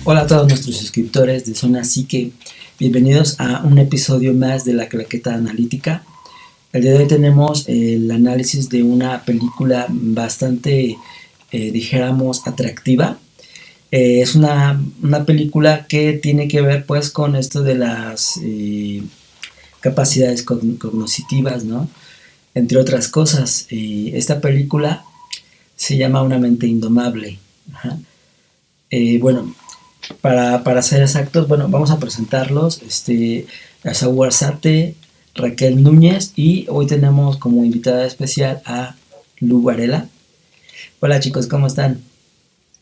Hola a todos nuestros suscriptores de Zona Psique, bienvenidos a un episodio más de la Claqueta Analítica. El día de hoy tenemos el análisis de una película bastante, dijéramos, atractiva. Es una película que tiene que ver pues con esto de las capacidades cognitivas, ¿no? Entre otras cosas. Esta película se llama Una mente indomable. Ajá. Bueno, para ser exactos, bueno, vamos a presentarlos, Asaú Arzate, Raquel Núñez, y hoy tenemos como invitada especial a Lu Varela. Hola chicos, ¿cómo están?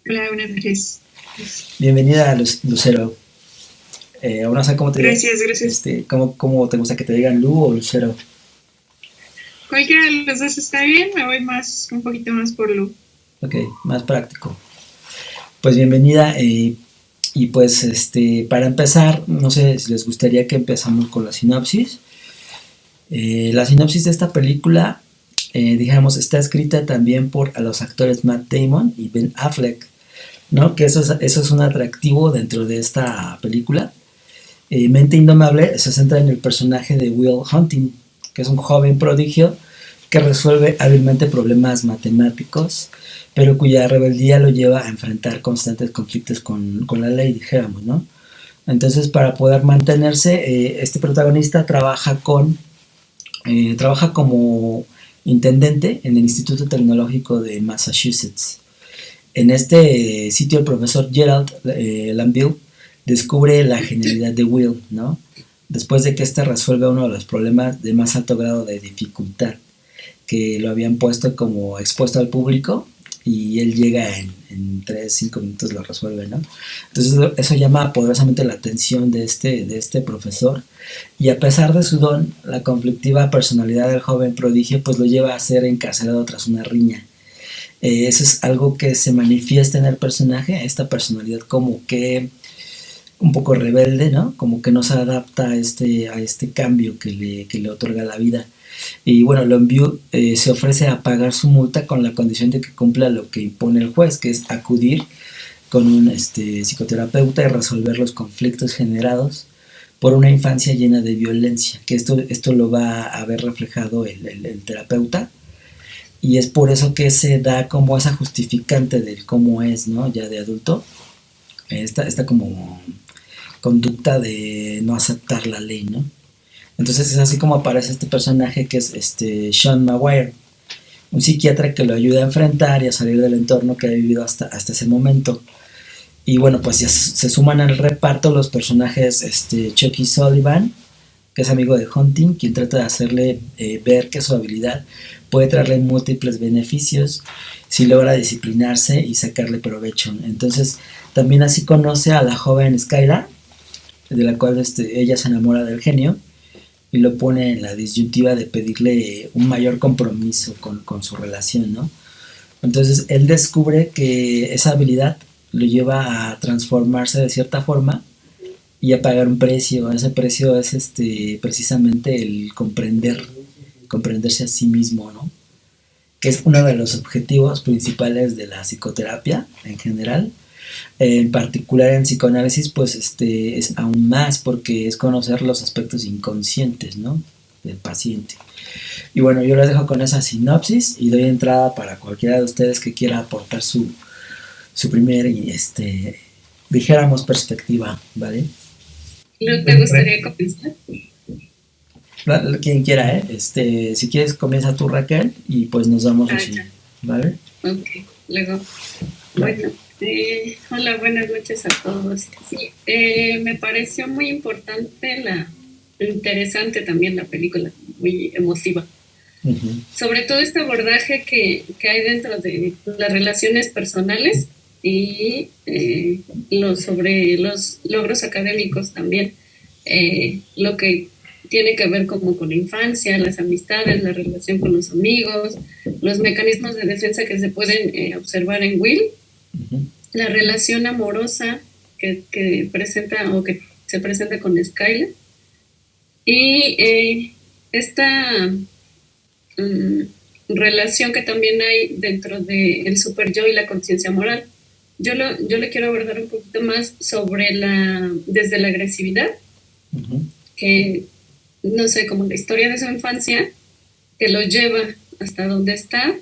Hola, buenas noches. Bienvenida a Lucero. Ahora no sé cómo te Gracias. cómo te gusta que te digan Lu o Lucero. Cualquiera de los dos está bien, me voy un poquito más por Lu. Ok, más práctico. Pues bienvenida, y pues para empezar, no sé si les gustaría que empezamos con la sinopsis. La sinopsis de esta película, digamos, está escrita también por a los actores Matt Damon y Ben Affleck, ¿no? Que eso es un atractivo dentro de esta película. Mente Indomable se centra en el personaje de Will Hunting, que es un joven prodigio que resuelve hábilmente problemas matemáticos, pero cuya rebeldía lo lleva a enfrentar constantes conflictos con la ley, dijéramos, ¿no? Entonces, para poder mantenerse, este protagonista trabaja como intendente en el Instituto Tecnológico de Massachusetts. En este sitio el profesor Gerald Lambiel descubre la genialidad de Will, ¿no? Después de que éste resuelve uno de los problemas de más alto grado de dificultad que lo habían puesto como expuesto al público, y él llega en 3, 5 minutos lo resuelve, ¿no? Entonces eso llama poderosamente la atención de este profesor, y a pesar de su don, la conflictiva personalidad del joven prodigio pues lo lleva a ser encarcelado tras una riña. Eso es algo que se manifiesta en el personaje, esta personalidad como que un poco rebelde, ¿no? Como que no se adapta a este cambio que le otorga la vida. Y bueno, Longview se ofrece a pagar su multa con la condición de que cumpla lo que impone el juez, que es acudir con un psicoterapeuta y resolver los conflictos generados por una infancia llena de violencia, que esto lo va a ver reflejado el terapeuta, y es por eso que se da como esa justificante del cómo es, ¿no? Ya de adulto, esta como conducta de no aceptar la ley, ¿no? Entonces es así como aparece este personaje que es Sean Maguire, un psiquiatra que lo ayuda a enfrentar y a salir del entorno que ha vivido hasta ese momento. Y bueno, pues ya se suman al reparto los personajes Chucky Sullivan, que es amigo de Hunting, quien trata de hacerle ver que su habilidad puede traerle múltiples beneficios si logra disciplinarse y sacarle provecho. Entonces, también así conoce a la joven Skylar, de la cual ella se enamora del genio, y lo pone en la disyuntiva de pedirle un mayor compromiso con su relación, ¿no? Entonces él descubre que esa habilidad lo lleva a transformarse de cierta forma y a pagar un precio. Ese precio es precisamente el comprenderse a sí mismo, ¿no? Que es uno de los objetivos principales de la psicoterapia en general. En particular en psicoanálisis, pues es aún más porque es conocer los aspectos inconscientes, ¿no? Del paciente. Y bueno, yo les dejo con esa sinopsis y doy entrada para cualquiera de ustedes que quiera aportar su primer y dijéramos perspectiva, ¿vale? Lu, ¿te gustaría comenzar? Quien quiera, ¿eh? Si quieres comienza tú, Raquel, y pues nos damos así, Ya, ¿vale? ok. Luego, Vale. bueno, hola, buenas noches a todos. Sí, me pareció muy interesante también la película, muy emotiva. Uh-huh. Sobre todo este abordaje que hay dentro de las relaciones personales y sobre los logros académicos también. Lo que tiene que ver como con la infancia, las amistades, la relación con los amigos, los mecanismos de defensa que se pueden observar en Will, Uh-huh. la relación amorosa que presenta o que se presenta con Skyler, y esta relación que también hay dentro del super yo y la conciencia moral, yo le quiero abordar un poquito más sobre desde la agresividad, Ujú. que no sé, como la historia de su infancia, que lo lleva hasta donde está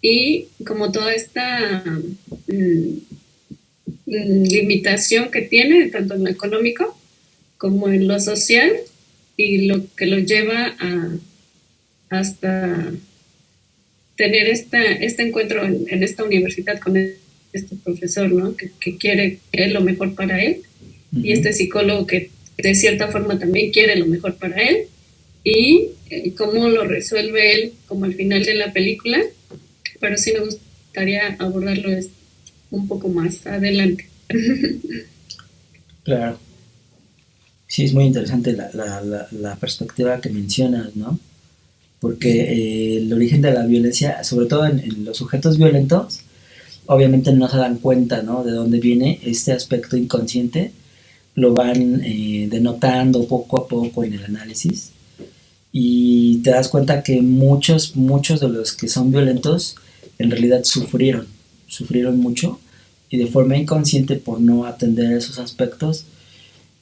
y como toda esta limitación que tiene, tanto en lo económico como en lo social, y lo que lo lleva hasta tener este encuentro en esta universidad con este profesor, ¿no? Que quiere él lo mejor para él, y Ujú. este psicólogo que de cierta forma también quiere lo mejor para él, y cómo lo resuelve él como al final de la película, pero sí me gustaría abordarlo un poco más adelante. Claro. Sí, es muy interesante la perspectiva que mencionas, ¿no? Porque el origen de la violencia, sobre todo en los sujetos violentos, obviamente no se dan cuenta, ¿no? De dónde viene este aspecto inconsciente, lo van denotando poco a poco en el análisis y te das cuenta que muchos de los que son violentos en realidad sufrieron mucho y de forma inconsciente por no atender esos aspectos,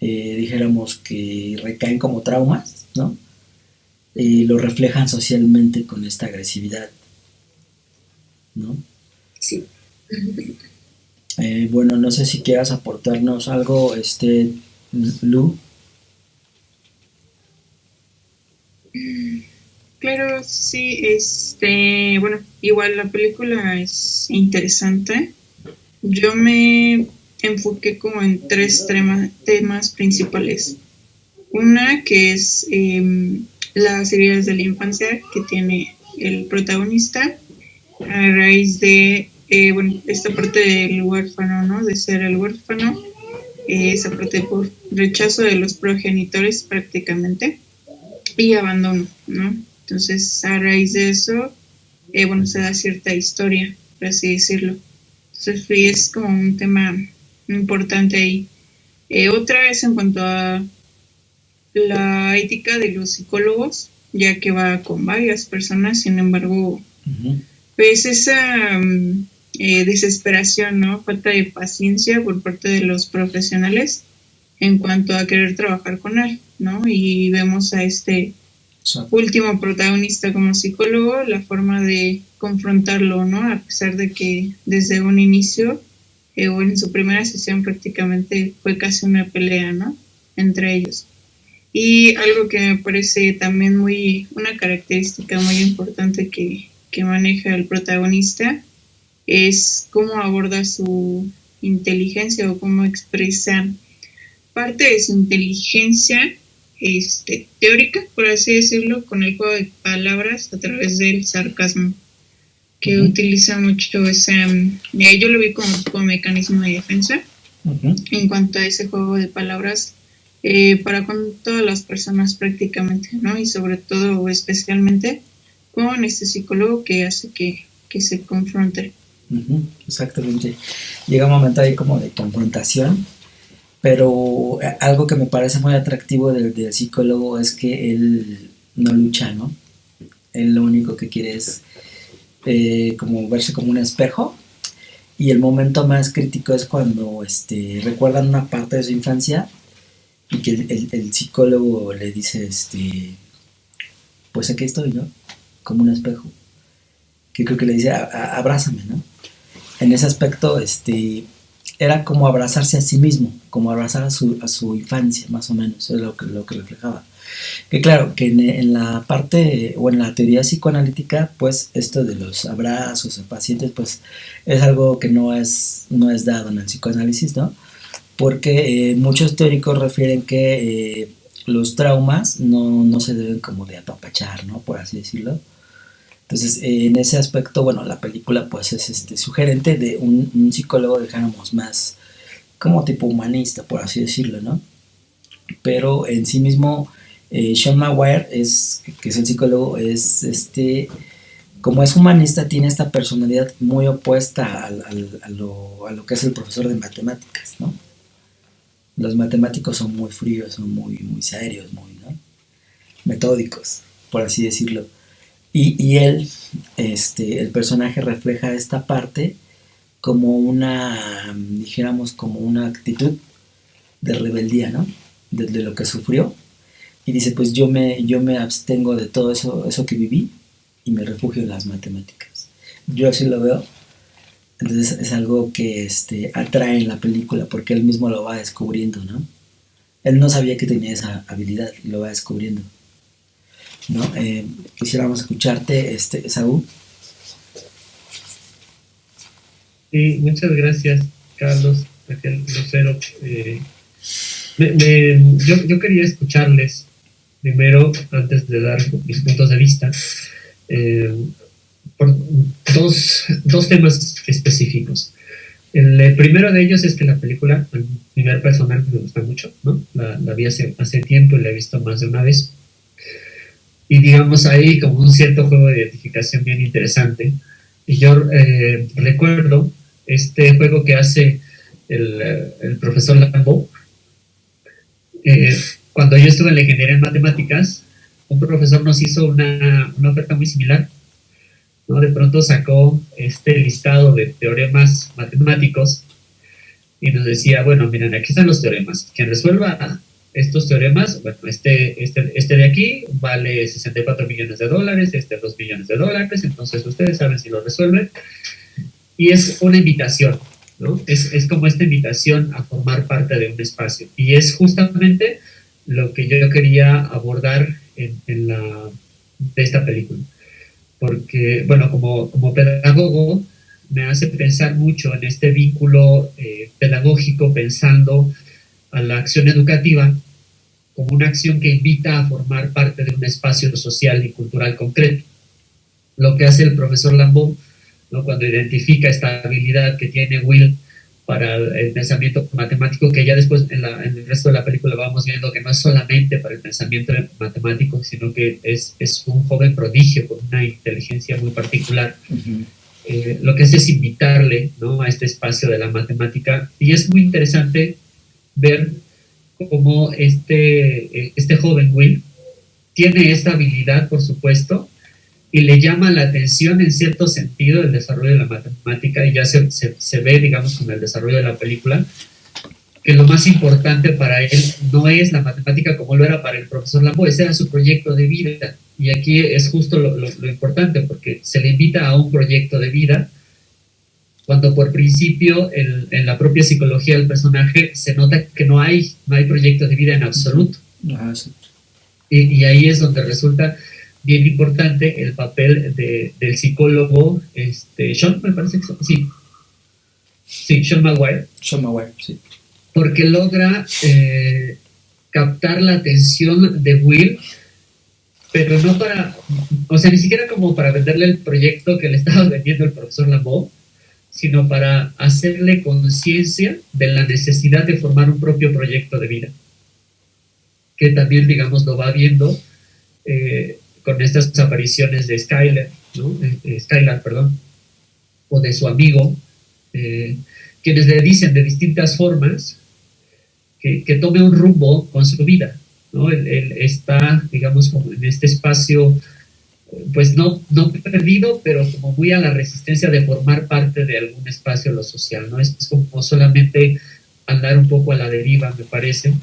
dijéramos que recaen como traumas, ¿no? Y lo reflejan socialmente con esta agresividad, ¿no? Sí. Bueno, no sé si quieras aportarnos algo, Lu. Claro, sí, bueno, igual la película es interesante. Yo me enfoqué como en tres temas principales. Una que es las heridas de la infancia que tiene el protagonista a raíz de, bueno, esta parte del huérfano, ¿no? De ser el huérfano, esa parte por rechazo de los progenitores prácticamente y abandono, ¿no? Entonces, a raíz de eso, bueno, se da cierta historia, por así decirlo. Entonces, sí, es como un tema importante ahí. Otra es en cuanto a la ética de los psicólogos, ya que va con varias personas, sin embargo, Uh-huh. pues esa desesperación, ¿no? Falta de paciencia por parte de los profesionales en cuanto a querer trabajar con él, ¿no? Y vemos a este Exacto. último protagonista como psicólogo, la forma de confrontarlo, ¿no? A pesar de que desde un inicio, o en su primera sesión prácticamente fue casi una pelea, ¿no? Entre ellos. Y algo que me parece también una característica muy importante que maneja el protagonista es cómo aborda su inteligencia o cómo expresa parte de su inteligencia teórica, por así decirlo, con el juego de palabras a través del sarcasmo, que Uh-huh. utiliza mucho ese, yo lo vi como mecanismo de defensa Uh-huh. en cuanto a ese juego de palabras para con todas las personas prácticamente, ¿no? Y sobre todo o especialmente con este psicólogo que hace que se confronte. Uh-huh. Exactamente. Llega un momento ahí como de confrontación, pero algo que me parece muy atractivo del psicólogo es que él no lucha, ¿no? Él lo único que quiere es como verse como un espejo. Y el momento más crítico es cuando recuerdan una parte de su infancia y que el psicólogo le dice, pues aquí estoy, ¿no? Como un espejo. Que creo que le dice, abrázame, ¿no? En ese aspecto, era como abrazarse a sí mismo, como abrazar a su infancia, más o menos, eso es lo que reflejaba. Que claro, que en la parte o en la teoría psicoanalítica, pues esto de los abrazos a pacientes, pues es algo que no es dado en el psicoanálisis, ¿no? Porque muchos teóricos refieren que los traumas no se deben como de apapachar, ¿no? Por así decirlo. Entonces, en ese aspecto, bueno, la película pues es sugerente de un psicólogo, dijéramos, más como tipo humanista, por así decirlo, ¿no? Pero en sí mismo, Sean Maguire, que es el psicólogo, es como es humanista, tiene esta personalidad muy opuesta a lo que es el profesor de matemáticas, ¿no? Los matemáticos son muy fríos, son muy serios, muy, ¿no? Metódicos, por así decirlo. Y él, el personaje refleja esta parte, como una, dijéramos, como una actitud de rebeldía, ¿no? De lo que sufrió. Y dice, pues yo me abstengo de todo eso que viví y me refugio en las matemáticas. Yo así lo veo. Entonces es algo que atrae en la película porque él mismo lo va descubriendo, ¿no? Él no sabía que tenía esa habilidad y lo va descubriendo, ¿no? Quisiéramos escucharte, Saúl. Sí, muchas gracias, Carlos, Raquel, Lucero. Yo quería escucharles primero, antes de dar mis puntos de vista, por dos temas específicos. El primero de ellos es que la película, el primer personaje me gusta mucho, ¿no? La vi hace tiempo y la he visto más de una vez. Y digamos ahí como un cierto juego de identificación bien interesante. Y yo recuerdo este juego que hace el profesor Lambeau. Cuando yo estuve en la ingeniería en matemáticas, un profesor nos hizo una oferta muy similar, ¿no? De pronto sacó este listado de teoremas matemáticos y nos decía, bueno, miren, aquí están los teoremas. Quien resuelva estos teoremas, bueno, este de aquí vale 64 millones de dólares, 2 millones de dólares, entonces ustedes saben si lo resuelven. Y es una invitación, ¿no? Es como esta invitación a formar parte de un espacio. Y es justamente lo que yo quería abordar de esta película. Porque, bueno, como pedagogo, me hace pensar mucho en este vínculo pedagógico, pensando a la acción educativa como una acción que invita a formar parte de un espacio social y cultural concreto. Lo que hace el profesor Lambeau, ¿no? Cuando identifica esta habilidad que tiene Will para el pensamiento matemático, que ya después en el resto de la película vamos viendo que no es solamente para el pensamiento matemático, sino que es un joven prodigio con una inteligencia muy particular. Uh-huh. Lo que hace es invitarle, ¿no? A este espacio de la matemática, y es muy interesante ver cómo este joven Will tiene esta habilidad, por supuesto, y le llama la atención en cierto sentido el desarrollo de la matemática, y ya se ve, digamos, con el desarrollo de la película, que lo más importante para él no es la matemática como lo era para el profesor Lambeau, ese era su proyecto de vida. Y aquí es justo lo importante, porque se le invita a un proyecto de vida, cuando por principio en la propia psicología del personaje se nota que no hay proyecto de vida en absoluto. Y ahí es donde resulta bien importante el papel del psicólogo, Sean, me parece que sí, Sean Maguire. Sean Maguire, sí. Porque logra captar la atención de Will, pero no para, o sea, ni siquiera como para venderle el proyecto que le estaba vendiendo el profesor Lambeau, sino para hacerle conciencia de la necesidad de formar un propio proyecto de vida, que también, digamos, lo va viendo con estas apariciones de Skylar, perdón, o de su amigo, quienes le dicen de distintas formas que tome un rumbo con su vida, ¿no? Él está, digamos, como en este espacio, pues no perdido, pero como muy a la resistencia de formar parte de algún espacio lo social, ¿no? Es como solamente andar un poco a la deriva, me parece.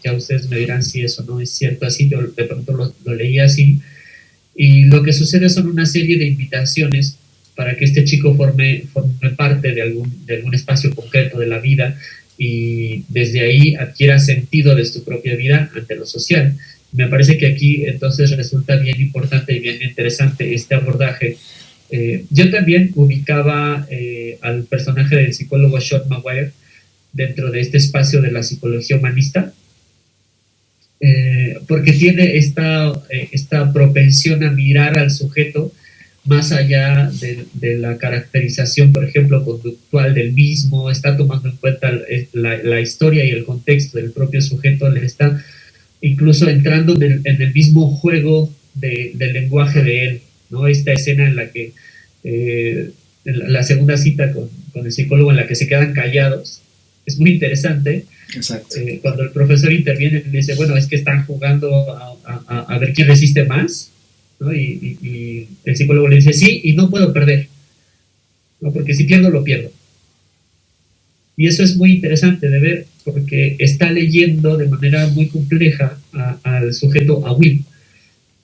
Ya ustedes me dirán si eso no es cierto así, yo de pronto lo leí así. Y lo que sucede son una serie de invitaciones para que este chico forme parte de algún espacio concreto de la vida, y desde ahí adquiera sentido de su propia vida ante lo social. Me parece que aquí entonces resulta bien importante y bien interesante este abordaje. Yo también ubicaba al personaje del psicólogo Sean Maguire dentro de este espacio de la psicología humanista, porque tiene esta propensión a mirar al sujeto más allá de la caracterización, por ejemplo, conductual del mismo, está tomando en cuenta la historia y el contexto del propio sujeto, le está incluso entrando en el mismo juego del lenguaje de él, ¿no? Esta escena en la que la segunda cita con el psicólogo, en la que se quedan callados, es muy interesante. Exacto. Cuando el profesor interviene y dice, bueno, es que están jugando a ver quién resiste más, ¿no? Y el psicólogo le dice, sí, y no puedo perder. ¿no? Porque si pierdo, lo pierdo. Y eso es muy interesante de ver porque está leyendo de manera muy compleja al sujeto, a Will,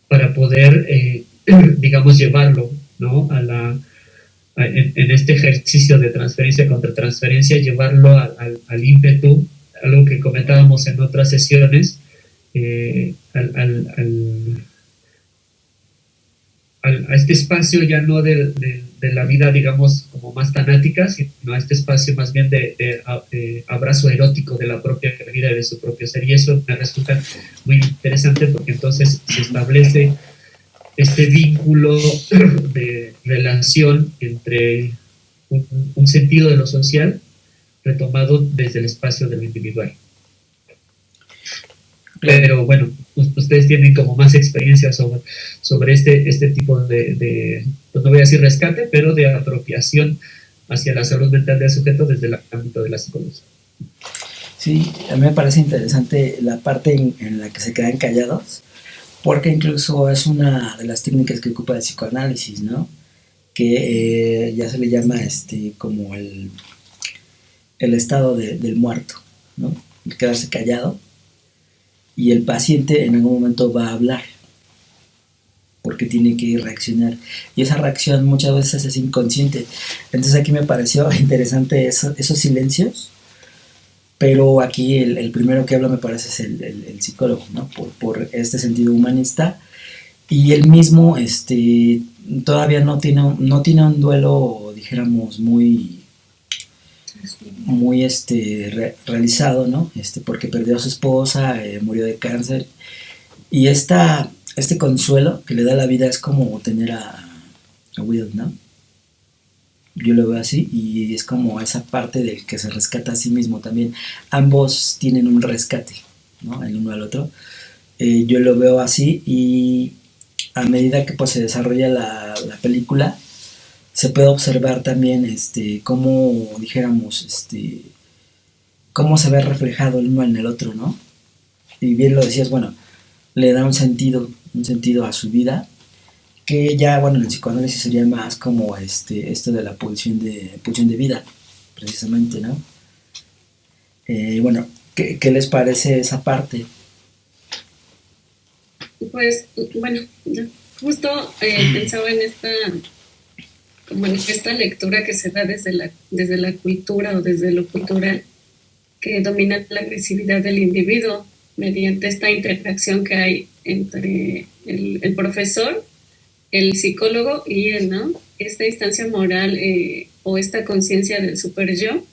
para poder, digamos, llevarlo, ¿no? En este ejercicio de transferencia contra transferencia, llevarlo al ímpetu, algo que comentábamos en otras sesiones, a este espacio ya no de la vida, digamos, como más tanática, sino a este espacio más bien de abrazo erótico de la propia vida y de su propio ser. Y eso me resulta muy interesante porque entonces se establece este vínculo de relación entre un sentido de lo social retomado desde el espacio de lo individual. Pero bueno, ustedes tienen como más experiencia sobre este tipo pues no voy a decir rescate, pero de apropiación hacia la salud mental del sujeto desde el ámbito de la psicología. Sí, a mí me parece interesante la parte en la que se quedan callados, porque incluso es una de las técnicas que ocupa el psicoanálisis, ¿no? Que ya se le llama como el estado del muerto, ¿no? El quedarse callado y el paciente en algún momento va a hablar porque tiene que reaccionar y esa reacción muchas veces es inconsciente. Entonces aquí me pareció interesante esos silencios, pero aquí el primero que habla me parece es el psicólogo, ¿no? Por este sentido humanista y él mismo todavía no tiene un duelo, dijéramos, muy realizado, ¿no? Porque perdió a su esposa, murió de cáncer y este consuelo que le da la vida es como tener a Will, ¿no? Yo lo veo así y es como esa parte del que se rescata a sí mismo también. Ambos tienen un rescate, ¿no? El uno al otro. Yo lo veo así y a medida que pues se desarrolla la película se puede observar también cómo dijéramos cómo se ve reflejado el uno en el otro, ¿no? Y bien lo decías, bueno, le da un sentido a su vida que ya, bueno, en el psicoanálisis sería más como esto de la pulsión de vida, precisamente, ¿no? Bueno, ¿qué les parece esa parte? Pues, bueno, justo pensaba en esta lectura que se da desde la cultura o desde lo cultural, que domina la agresividad del individuo mediante esta interacción que hay entre el profesor, el psicólogo y él, ¿no? Esta instancia moral o esta conciencia del super yo.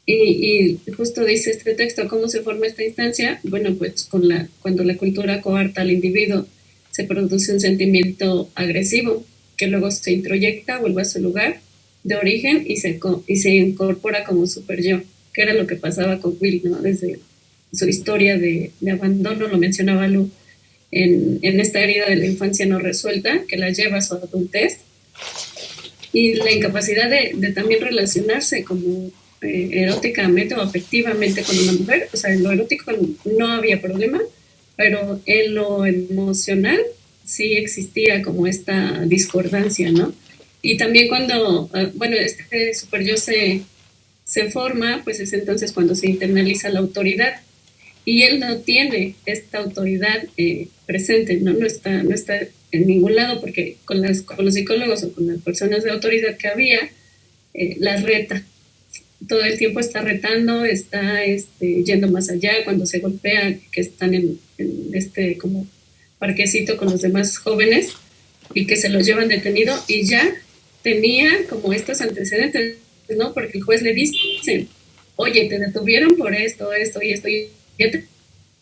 Y justo dice este texto, ¿cómo se forma esta instancia? Bueno, pues cuando la cultura coarta al individuo, se produce un sentimiento agresivo que luego se introyecta, vuelve a su lugar de origen y se incorpora como super yo, que era lo que pasaba con Will, ¿no? Desde su historia de abandono, lo mencionaba Lu, en esta herida de la infancia no resuelta, que la lleva a su adultez, y la incapacidad de también relacionarse como eróticamente o afectivamente con una mujer. O sea, en lo erótico no había problema, pero en lo emocional sí existía como esta discordancia, ¿no? Y también cuando, bueno, este super yo se forma, pues es entonces cuando se internaliza la autoridad. Y él no tiene esta autoridad presente, ¿no? No está en ningún lado porque con los psicólogos o con las personas de autoridad que había, las reta. Todo el tiempo está retando, está yendo más allá, cuando se golpea, que están en este como parquecito con los demás jóvenes y que se los llevan detenido y ya tenía como estos antecedentes, ¿no? Porque el juez le dice, oye, te detuvieron por esto y esto, y ya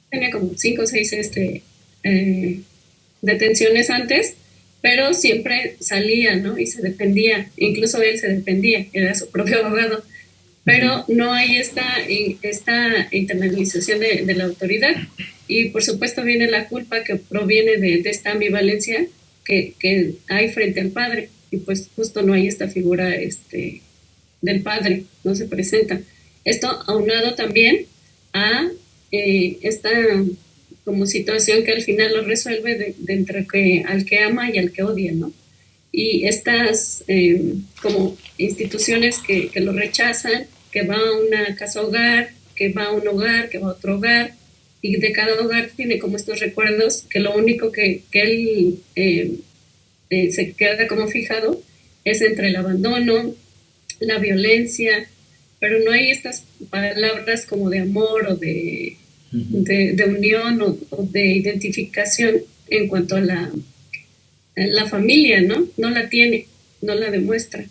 tenía como 5 o 6 detenciones antes, pero siempre salía, ¿no? Y se defendía, incluso él se defendía, era su propio abogado, pero no hay esta internalización de la autoridad. Y por supuesto viene la culpa que proviene de esta ambivalencia que hay frente al padre, y pues justo no hay esta figura del padre, no se presenta. Esto aunado también a esta como situación que al final lo resuelve de entre al que ama y al que odia, ¿no? y estas como instituciones que lo rechazan, que va a una casa hogar, que va a un hogar, que va a otro hogar, y de cada hogar tiene como estos recuerdos que lo único que él se queda como fijado es entre el abandono, la violencia, pero no hay estas palabras como de amor o de unión o de identificación en cuanto a la familia, ¿no? No la tiene, no la demuestra.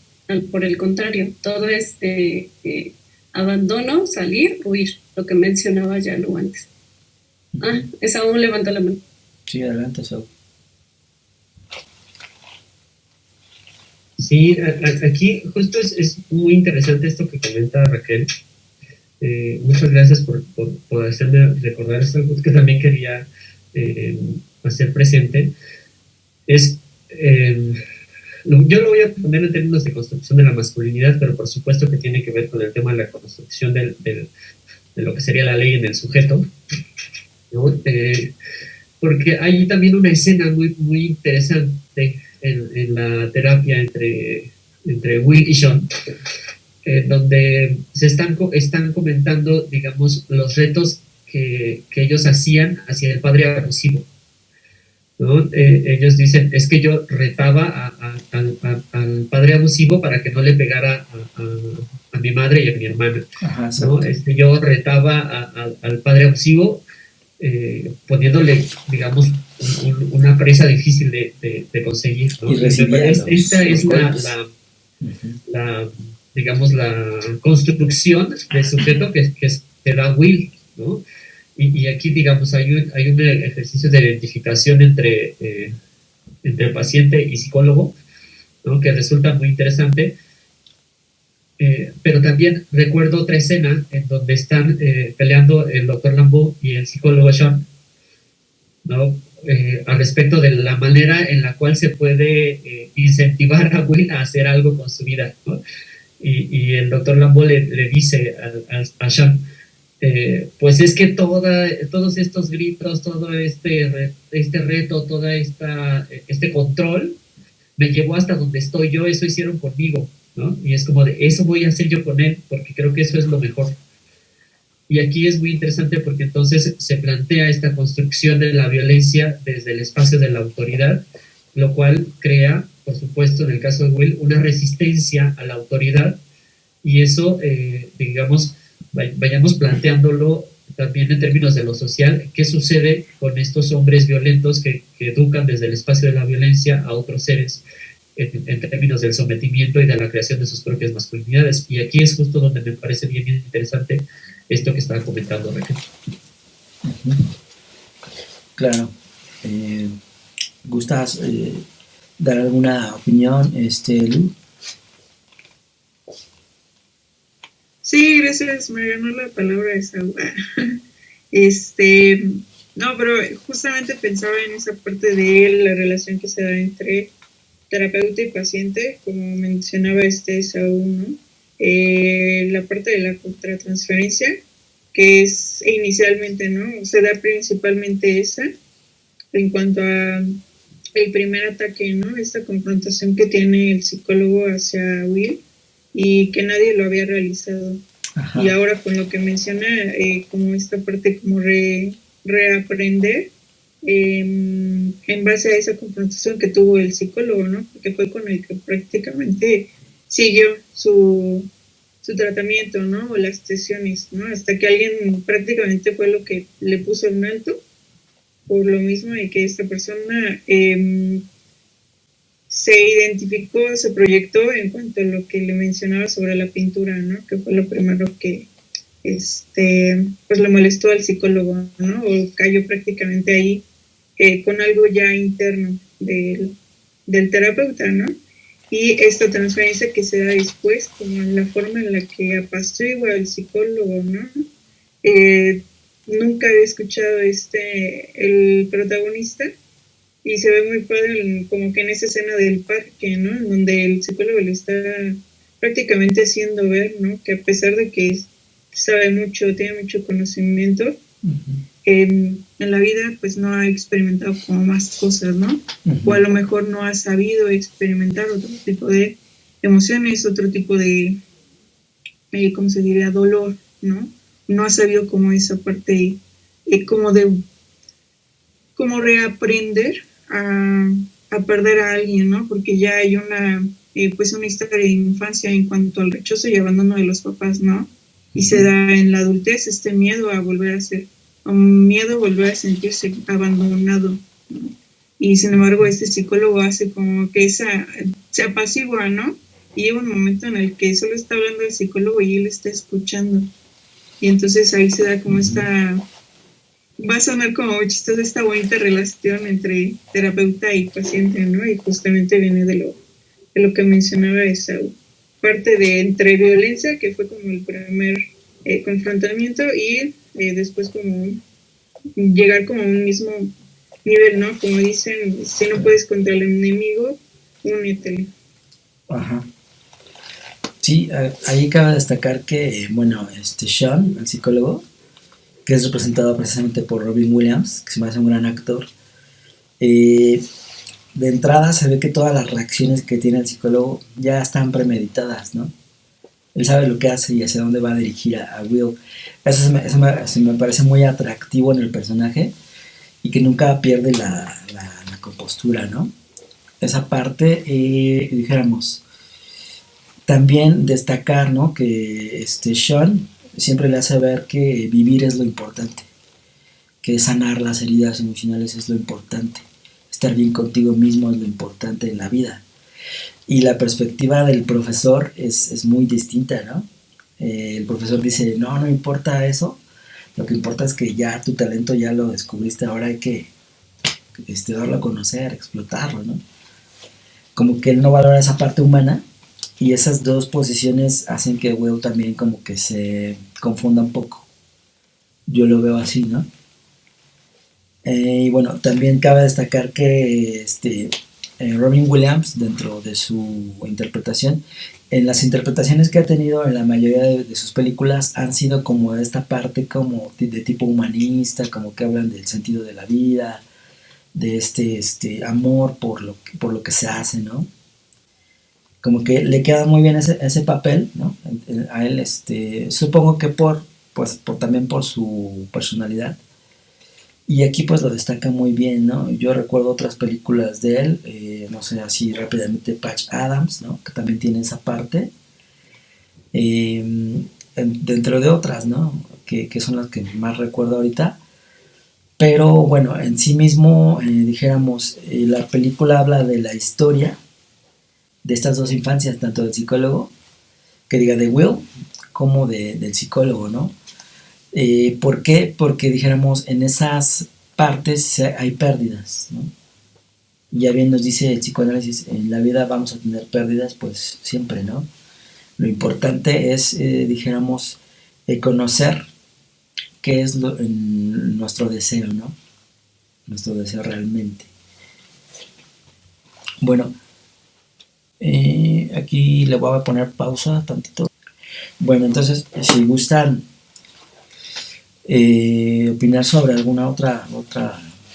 Por el contrario, todo es abandono, salir, huir, lo que mencionaba ya lo antes. Esaú levanta la mano. Sí, adelante, Esaú. Sí, aquí justo es muy interesante esto que comenta Raquel. Muchas gracias por hacerme recordar esto, algo que también quería hacer presente. Yo lo voy a poner en términos de construcción de la masculinidad, pero por supuesto que tiene que ver con el tema de la construcción de lo que sería la ley en el sujeto, ¿no? Porque hay también una escena muy, muy interesante en la terapia entre Will y Sean, donde se están comentando, digamos, los retos que ellos hacían hacia el padre abusivo, ¿no? Ellos dicen, es que yo retaba al padre abusivo para que no le pegara a mi madre y a mi hermana. Ajá, ¿no? Yo retaba al padre abusivo poniéndole, digamos, una presa difícil de conseguir, ¿no? Y recibía esta es digamos, la construcción del sujeto que se da Will, ¿no? Y aquí, digamos, hay un ejercicio de identificación entre paciente y psicólogo, ¿no? Que resulta muy interesante. Pero también recuerdo otra escena en donde están peleando el doctor Lambeau y el psicólogo Sean, ¿no? Al respecto de la manera en la cual se puede incentivar a Will a hacer algo con su vida, ¿no? Y el doctor Lambeau le dice a Sean, pues es que todos estos gritos, todo este reto, todo este control me llevó hasta donde estoy yo, eso hicieron conmigo, ¿no? Y es como de, eso voy a hacer yo con él, porque creo que eso es lo mejor. Y aquí es muy interesante porque entonces se plantea esta construcción de la violencia desde el espacio de la autoridad, lo cual crea, por supuesto, en el caso de Will, una resistencia a la autoridad, y eso, digamos, vayamos planteándolo también en términos de lo social. ¿Qué sucede con estos hombres violentos que educan desde el espacio de la violencia a otros seres en términos del sometimiento y de la creación de sus propias masculinidades? Y aquí es justo donde me parece bien interesante esto que estaba comentando Raquel. Claro. ¿Gustas dar alguna opinión, Lu? Sí, gracias, me ganó la palabra esa. No, pero justamente pensaba en esa parte de la relación que se da entre terapeuta y paciente, como mencionaba Saúl, ¿no? La parte de la contratransferencia, que es inicialmente, ¿no? Se da principalmente esa, en cuanto a el primer ataque, ¿no? Esta confrontación que tiene el psicólogo hacia Will y que nadie lo había realizado. Ajá. Y ahora con lo que menciona, como esta parte como reaprender en base a esa confrontación que tuvo el psicólogo, ¿no? Porque fue con el que prácticamente siguió su tratamiento, ¿no? O las sesiones, ¿no? Hasta que alguien prácticamente fue lo que le puso un alto por lo mismo de que esta persona se identificó, se proyectó en cuanto a lo que le mencionaba sobre la pintura, ¿no? Que fue lo primero que pues le molestó al psicólogo, ¿no? O cayó prácticamente ahí con algo ya interno del terapeuta, ¿no? Y esta transferencia que se da después, como la forma en la que apacigua al psicólogo, ¿no? Nunca he escuchado el protagonista, y se ve muy padre como que en esa escena del parque, ¿no? En donde el psicólogo le está prácticamente haciendo ver, ¿no? Que a pesar de que sabe mucho, tiene mucho conocimiento, en la vida pues no ha experimentado como más cosas, ¿no? O a lo mejor no ha sabido experimentar otro tipo de emociones, otro tipo de, ¿cómo se diría? Dolor, ¿no? No ha sabido como esa parte, como de, como reaprender a perder a alguien, ¿no? Porque ya hay una, pues una historia de infancia en cuanto al rechazo y abandono de los papás, ¿no? Y se da en la adultez este miedo a volver a ser, un miedo a volver a sentirse abandonado, ¿no? Y sin embargo este psicólogo hace como que se apacigua, ¿no? Y llega un momento en el que solo está hablando el psicólogo y él está escuchando. Y entonces ahí se da como esta, va a sonar como chistosa esta bonita relación entre terapeuta y paciente, ¿no? Y justamente viene de lo que mencionaba esa parte de entre violencia, que fue como el primer confrontamiento, y después como llegar como a un mismo nivel, ¿no? Como dicen, si no puedes contra el enemigo, únetele. Ajá. Sí, ahí cabe destacar que, bueno, Sean, el psicólogo, que es representado precisamente por Robin Williams, que se me hace un gran actor, de entrada se ve que todas las reacciones que tiene el psicólogo ya están premeditadas, ¿no? Él sabe lo que hace y hacia dónde va a dirigir a Will. Eso me parece muy atractivo en el personaje y que nunca pierde la compostura, ¿no? Esa parte, dijéramos, también destacar, ¿no? Que Sean siempre le hace ver que vivir es lo importante, que sanar las heridas emocionales es lo importante, estar bien contigo mismo es lo importante en la vida. Y la perspectiva del profesor es muy distinta, ¿no? El profesor dice, no importa eso, lo que importa es que ya tu talento ya lo descubriste, ahora hay que darlo a conocer, explotarlo, ¿no? Como que él no valora esa parte humana y esas dos posiciones hacen que Will también como que se confunda un poco. Yo lo veo así, ¿no? Y bueno, también cabe destacar que Robin Williams, dentro de su interpretación, en las interpretaciones que ha tenido en la mayoría de sus películas han sido como esta parte como de tipo humanista, como que hablan del sentido de la vida, de amor por lo que se hace, ¿no? Como que le queda muy bien ese papel, ¿no? A él, supongo que también por su personalidad. Y aquí pues lo destaca muy bien, ¿no? Yo recuerdo otras películas de él, no sé, así rápidamente Patch Adams, ¿no? Que también tiene esa parte. Dentro de otras, ¿no? Que son las que más recuerdo ahorita. Pero bueno, en sí mismo, dijéramos, la película habla de la historia de estas dos infancias, tanto del psicólogo, que diga de Will, como del psicólogo, ¿no? ¿Por qué? Porque dijéramos, en esas partes hay pérdidas, ¿no? Ya bien nos dice el psicoanálisis, en la vida vamos a tener pérdidas, pues siempre, ¿no? Lo importante es, dijéramos, conocer qué es nuestro deseo, ¿no? Nuestro deseo realmente. Bueno, aquí le voy a poner pausa tantito. Bueno, entonces, si gustan opinar sobre alguna otra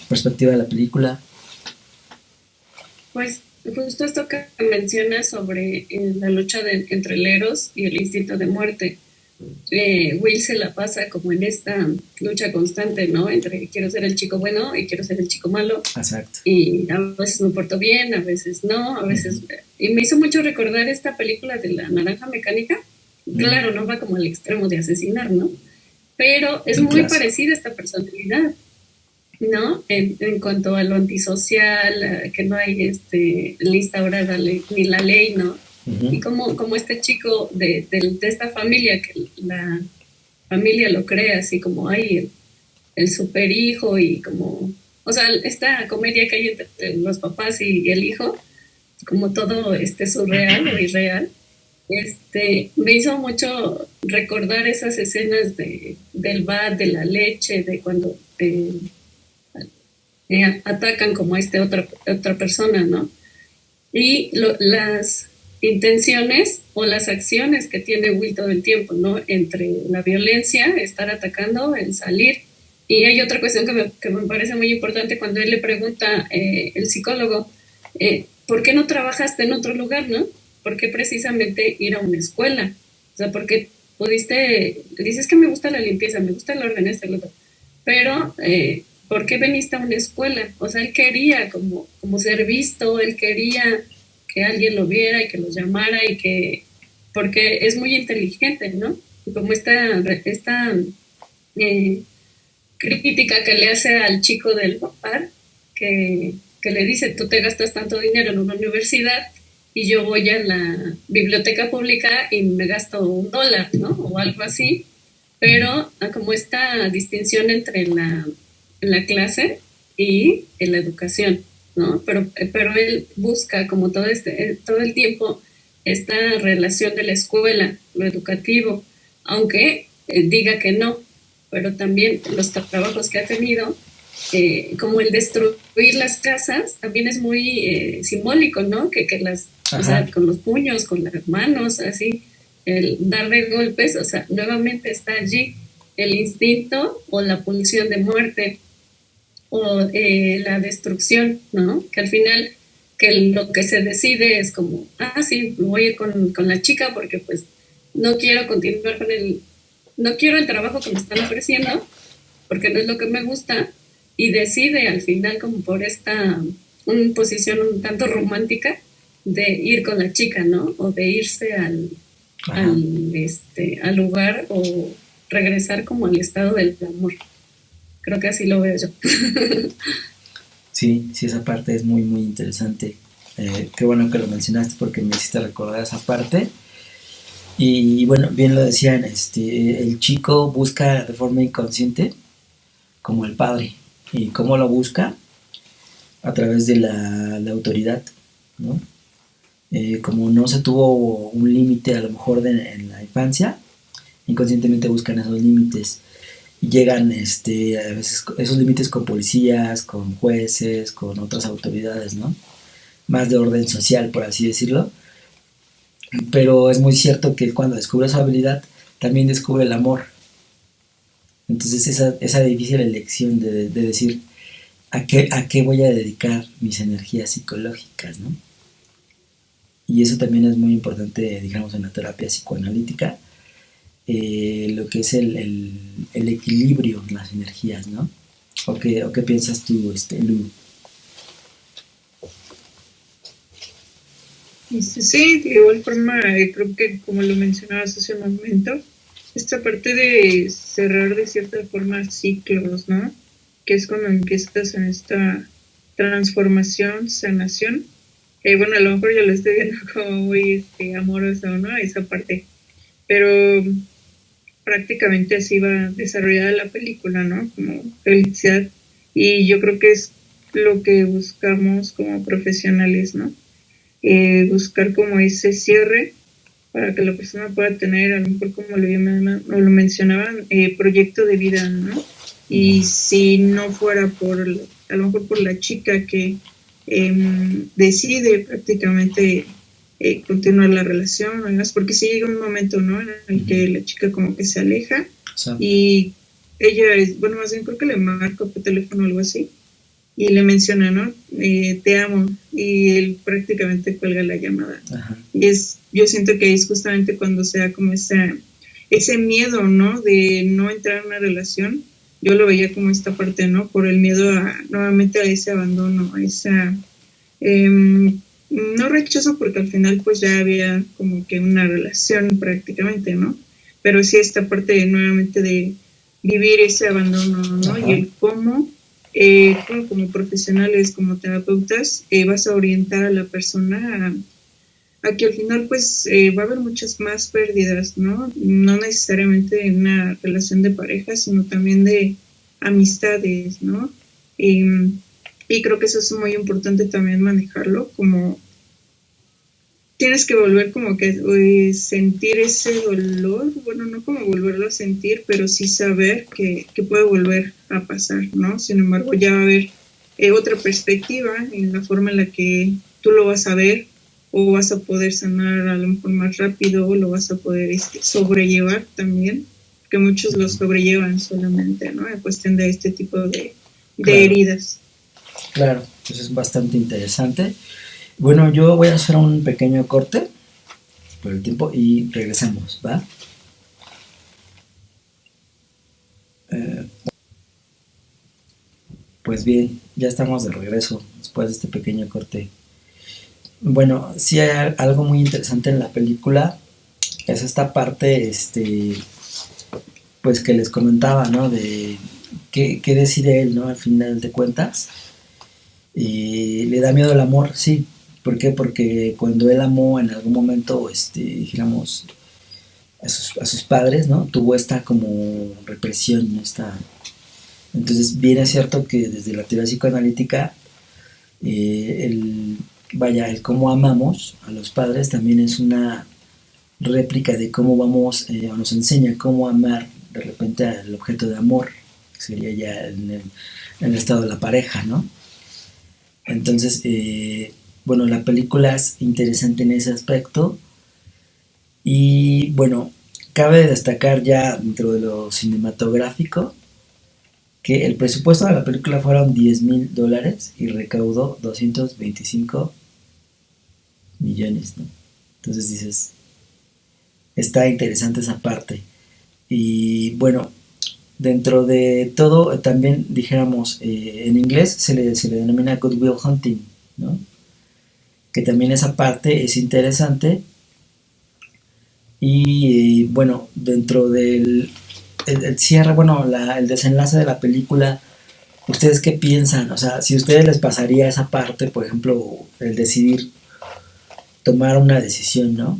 perspectiva de la película. Pues justo esto que mencionas sobre la lucha entre el Eros y el instinto de muerte. Will se la pasa como en esta lucha constante, ¿no? Entre quiero ser el chico bueno y quiero ser el chico malo. Exacto. Y a veces me porto bien, a veces no, a veces... Y me hizo mucho recordar esta película de la naranja mecánica. Claro, no va como al extremo de asesinar, ¿no? Pero es muy parecida a esta personalidad, ¿no? En cuanto a lo antisocial, que no hay lista ahora ni la ley, ¿no? Y como este chico de esta familia, que la familia lo cree así como hay el super hijo y como, o sea, esta comedia que hay entre los papás y el hijo, como todo surreal o irreal, me hizo mucho recordar esas escenas del bar, de la leche, de cuando atacan como a otra persona, ¿no? Y las intenciones o las acciones que tiene Will todo el tiempo, ¿no? Entre la violencia, estar atacando, el salir Y hay otra cuestión que me parece muy importante cuando él le pregunta, el psicólogo, ¿por qué no trabajaste en otro lugar, no? ¿Por qué precisamente ir a una escuela? O sea, ¿por qué pudiste, dices que me gusta la limpieza, me gusta el orden, este, el otro, pero ¿por qué veniste a una escuela? O sea, él quería como ser visto, él quería que alguien lo viera y que lo llamara y que, porque es muy inteligente, ¿no? Y como esta eh, crítica que le hace al chico del papá, que le dice, tú te gastas tanto dinero en una universidad y yo voy a la biblioteca pública y me gasto $1, ¿no? O algo así, pero como esta distinción entre la clase y en la educación, ¿no? Pero él busca como todo el tiempo esta relación de la escuela, lo educativo, aunque diga que no, pero también los trabajos que ha tenido, como el destruir las casas, también es muy simbólico, ¿no? Que o sea, con los puños, con las manos, así, el darle golpes, o sea, nuevamente está allí el instinto o la pulsión de muerte o la destrucción, ¿no? Que al final que lo que se decide es como, sí, voy a ir con la chica porque pues no quiero continuar no quiero el trabajo que me están ofreciendo porque no es lo que me gusta y decide al final como por una posición un tanto romántica de ir con la chica, ¿no? O de irse al lugar o regresar como al estado del amor. Creo que así lo veo yo. Sí, sí, esa parte es muy, muy interesante. Qué bueno que lo mencionaste porque me hiciste recordar esa parte. Y bueno, bien lo decían, el chico busca de forma inconsciente como el padre. ¿Y cómo lo busca? A través de la autoridad, ¿no? Como no se tuvo un límite a lo mejor en la infancia, inconscientemente buscan esos límites y llegan a veces esos límites con policías, con jueces, con otras autoridades, ¿no? Más de orden social, por así decirlo. Pero es muy cierto que cuando descubre su habilidad, también descubre el amor. Entonces esa difícil elección de decir a qué voy a dedicar mis energías psicológicas, ¿no? Y eso también es muy importante, digamos, en la terapia psicoanalítica, lo que es el equilibrio en las energías, ¿no? ¿O qué piensas tú, Lu? Sí, de igual forma, creo que como lo mencionabas hace un momento, esta parte de cerrar de cierta forma ciclos, ¿no? Que es cuando empiezas en esta transformación, sanación. Bueno, a lo mejor yo lo estoy viendo como muy amoroso, ¿no? Esa parte. Pero prácticamente así va desarrollada la película, ¿no? Como felicidad. Y yo creo que es lo que buscamos como profesionales, ¿no? Buscar como ese cierre para que la persona pueda tener, a lo mejor como lo mencionaban, proyecto de vida, ¿no? Y si no fuera a lo mejor por la chica que decide prácticamente continuar la relación, además, porque sí llega un momento, ¿no? En el que la chica como que se aleja y ella, bueno, más bien creo que le marca por teléfono o algo así y le menciona, ¿no? Te amo, y él prácticamente cuelga la llamada. Ajá. Y yo siento que es justamente cuando se da como ese miedo, ¿no? De no entrar en una relación. Yo lo veía como esta parte, ¿no? Por el miedo nuevamente a ese abandono, a esa no rechazo, porque al final pues ya había como que una relación prácticamente, ¿no? Pero sí esta parte nuevamente de vivir ese abandono, ¿no? Ajá. Y el cómo como profesionales, como terapeutas, vas a orientar a la persona a que al final pues va a haber muchas más pérdidas, ¿no? No necesariamente en una relación de pareja, sino también de amistades, ¿no? Y creo que eso es muy importante también manejarlo, como tienes que volver como que sentir ese dolor, bueno, no como volverlo a sentir, pero sí saber que puede volver a pasar, ¿no? Sin embargo, ya va a haber otra perspectiva en la forma en la que tú lo vas a ver, o vas a poder sanar a lo mejor más rápido, o lo vas a poder sobrellevar también. que muchos los sobrellevan solamente, ¿no? En cuestión de este tipo de Claro, heridas. claro, pues es bastante interesante. Bueno, yo voy a hacer un pequeño corte por el tiempo y regresamos, ¿va? Eh, pues bien, ya estamos de regreso después de este pequeño corte. Bueno, sí hay algo muy interesante en la película, es esta parte, pues que les comentaba, ¿no? De qué decide él, ¿no? Al final de cuentas. Y le da miedo el amor, sí. ¿Por qué? Porque cuando él amó en algún momento, dijéramos, a sus padres, ¿no? Tuvo esta como represión, ¿no? Entonces, bien es cierto que desde la teoría psicoanalítica, el, vaya, el cómo amamos a los padres también es una réplica de cómo vamos, o nos enseña cómo amar de repente al objeto de amor, que sería ya en el estado de la pareja, ¿no? Entonces, bueno, la película es interesante en ese aspecto y bueno, cabe destacar ya dentro de lo cinematográfico que el presupuesto de la película fueron $10,000 y recaudó 225 millones, ¿no? Entonces dices, está interesante esa parte. Y bueno, dentro de todo, también dijéramos, en inglés se le denomina Good Will Hunting, ¿no? Que también esa parte es interesante. Y bueno, dentro del el cierre, bueno, el desenlace de la película, ¿ustedes qué piensan? O sea, si a ustedes les pasaría esa parte, por ejemplo, el decidir tomar una decisión, ¿no?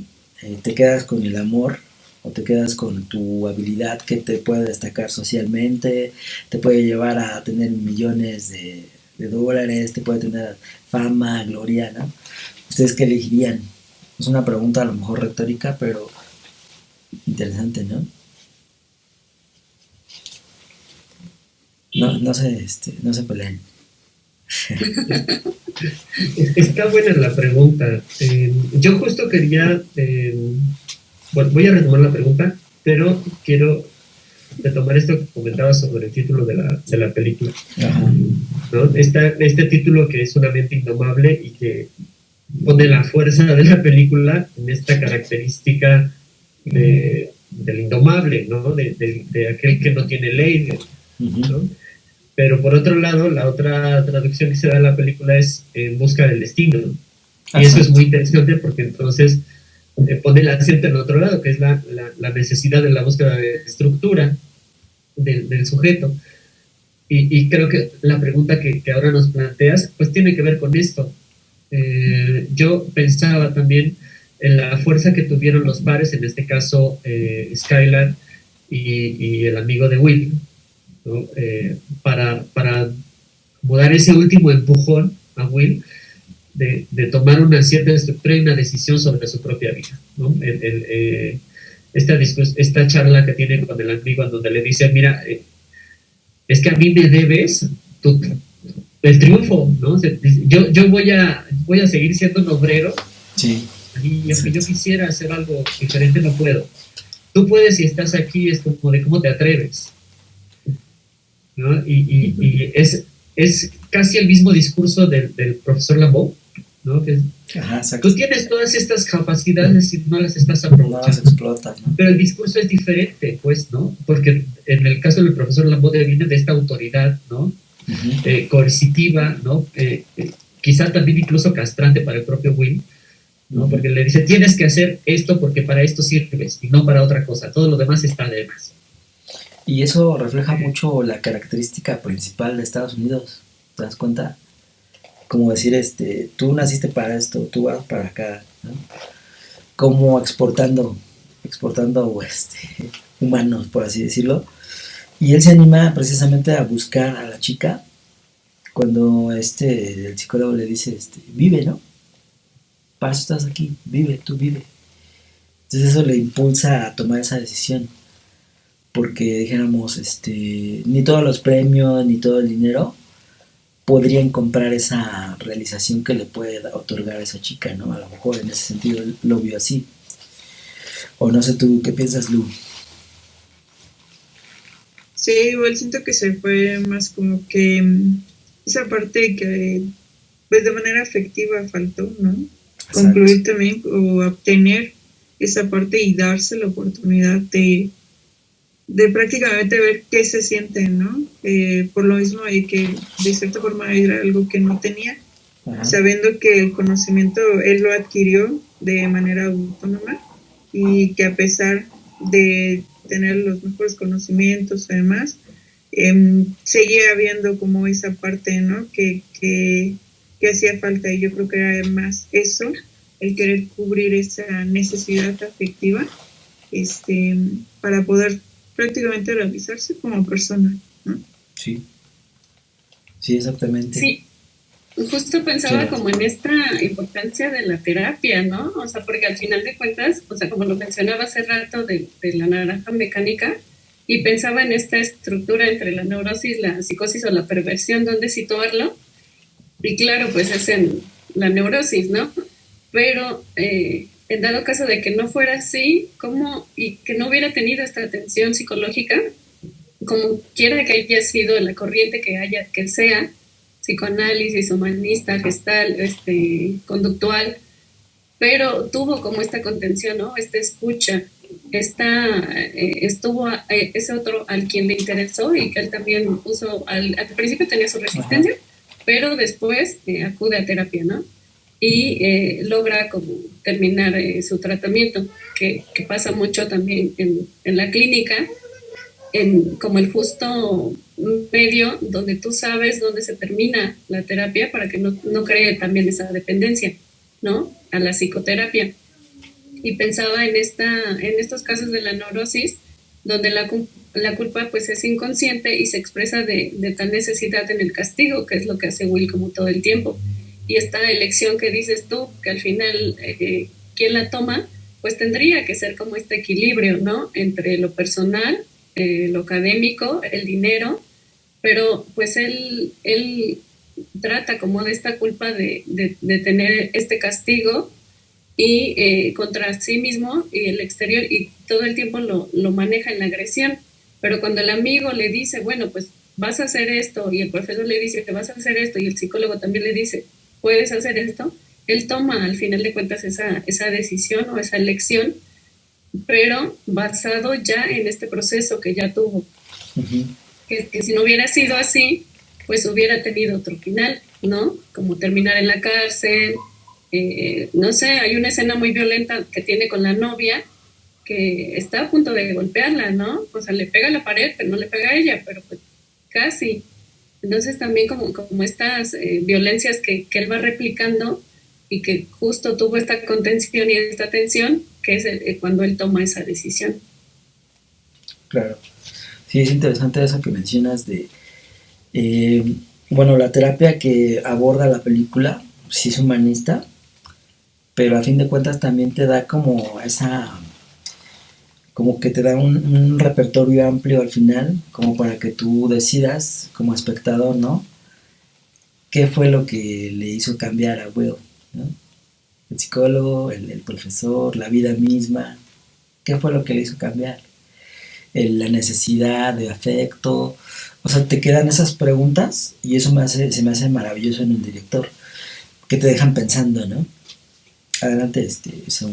Te quedas con el amor o te quedas con tu habilidad que te puede destacar socialmente, te puede llevar a tener millones de dólares, te puede tener fama, gloria, ¿no? ¿Ustedes qué elegirían? Es una pregunta a lo mejor retórica, pero interesante, ¿no? No, no se peleen. Está buena la pregunta. Yo justo quería, bueno, voy a retomar la pregunta, pero quiero retomar esto que comentabas sobre el título de la película. Ajá. ¿No? Este título que es Una mente indomable y que pone la fuerza de la película en esta característica del indomable, ¿no? De aquel que no tiene ley, ¿no? Pero por otro lado, la otra traducción que se da en la película es En busca del destino, ¿no? Y eso es muy interesante porque entonces pone el acento en otro lado, que es la necesidad de la búsqueda de estructura del sujeto. Y creo que la pregunta que ahora nos planteas, pues tiene que ver con esto. Yo pensaba también en la fuerza que tuvieron los pares, en este caso Skylar y el amigo de Will, ¿no? Para dar ese último empujón a Will de tomar una cierta estructura y una decisión sobre su propia vida, ¿no? Esta charla que tiene con el amigo en donde le dice, mira, es que a mí me debes el triunfo, ¿no? Yo voy a seguir siendo un obrero, sí, y aunque yo quisiera hacer algo diferente, no puedo. Tú puedes si estás aquí, es como de cómo te atreves, ¿no? Y es casi el mismo discurso del profesor Lambeau, ¿no? Que ajá, tú tienes todas estas capacidades y no las estás no las aprovechando. explotas, ¿no? Pero el discurso es diferente, pues, ¿no? Porque en el caso del profesor Lambeau viene de esta autoridad, ¿no? Coercitiva, ¿no? Quizá también incluso castrante para el propio Will, ¿no? Porque le dice, tienes que hacer esto porque para esto sirves y no para otra cosa, todo lo demás está de más. Y eso refleja mucho la característica principal de Estados Unidos, ¿te das cuenta? Como decir, tú naciste para esto, tú vas para acá, ¿no? Como exportando humanos, por así decirlo. Y él se anima precisamente a buscar a la chica cuando el psicólogo le dice, vive, ¿no? Para eso estás aquí, vive, tú vive. Entonces eso le impulsa a tomar esa decisión. Porque dijéramos, ni todos los premios, ni todo el dinero podrían comprar esa realización que le puede otorgar a esa chica, ¿no? A lo mejor en ese sentido él lo vio así. O no sé tú, ¿qué piensas, Lu? Sí, igual siento que se fue más como que esa parte que pues de manera afectiva faltó, ¿no? Exacto. Concluir también o obtener esa parte y darse la oportunidad de prácticamente ver qué se siente, ¿no? Por lo mismo de que de cierta forma era algo que no tenía, Ajá. sabiendo que el conocimiento él lo adquirió de manera autónoma y que a pesar de tener los mejores conocimientos además, seguía habiendo como esa parte, ¿no? Que hacía falta y yo creo que era más eso, el querer cubrir esa necesidad afectiva este, para poder prácticamente realizarse como persona, ¿no? Sí, sí, exactamente. Sí, justo pensaba Gerard. como en esta importancia de la terapia, ¿no? O sea, porque al final de cuentas, o sea, como lo mencionaba hace rato de la naranja mecánica, y pensaba en esta estructura entre la neurosis, la psicosis o la perversión, dónde situarlo, y claro, pues es en la neurosis, ¿no? Pero en dado caso de que no fuera así, ¿cómo? Y que no hubiera tenido esta atención psicológica, como quiera que haya sido la corriente que haya, que sea, psicoanálisis, humanista, gestal, conductual, pero tuvo como esta contención, ¿no? Esta escucha, estuvo ese otro al quien le interesó y que él también puso, al principio tenía su Ajá. resistencia, pero después acude a terapia, ¿no? Y logra como terminar su tratamiento, que pasa mucho también en la clínica, como el justo medio donde tú sabes dónde se termina la terapia para que no cree también esa dependencia, ¿no? A la psicoterapia. Y pensaba en estos casos de la neurosis, donde la culpa pues es inconsciente y se expresa de tal necesidad en el castigo, que es lo que hace Will como todo el tiempo. Y esta elección que dices tú, que al final quien la toma, pues tendría que ser como este equilibrio, ¿no? Entre lo personal, lo académico, el dinero, pero pues él trata como de esta culpa de tener este castigo y contra sí mismo y el exterior y todo el tiempo lo maneja en la agresión. Pero cuando el amigo le dice, bueno, pues vas a hacer esto y el profesor le dice que vas a hacer esto y el psicólogo también le dice, puedes hacer esto, él toma al final de cuentas esa decisión o esa elección, pero basado ya en este proceso que ya tuvo. Ujú. Que si no hubiera sido así, pues hubiera tenido otro final, ¿no? Como terminar en la cárcel, no sé, hay una escena muy violenta que tiene con la novia que está a punto de golpearla, ¿no? O sea, le pega a la pared, pero no le pega a ella, pero pues casi. Entonces también como estas violencias que él va replicando y que justo tuvo esta contención y esta tensión, que es cuando él toma esa decisión. Claro. Sí, es interesante eso que mencionas de, eh, bueno, la terapia que aborda la película, sí es humanista, pero a fin de cuentas también te da como esa, como que te da un repertorio amplio al final, como para que tú decidas como espectador, ¿no? ¿Qué fue lo que le hizo cambiar a Will? ¿No? El psicólogo, el profesor, la vida misma, ¿qué fue lo que le hizo cambiar? La necesidad de afecto, o sea, te quedan esas preguntas y eso se me hace maravilloso en un director, que te dejan pensando, ¿no? Adelante, eso.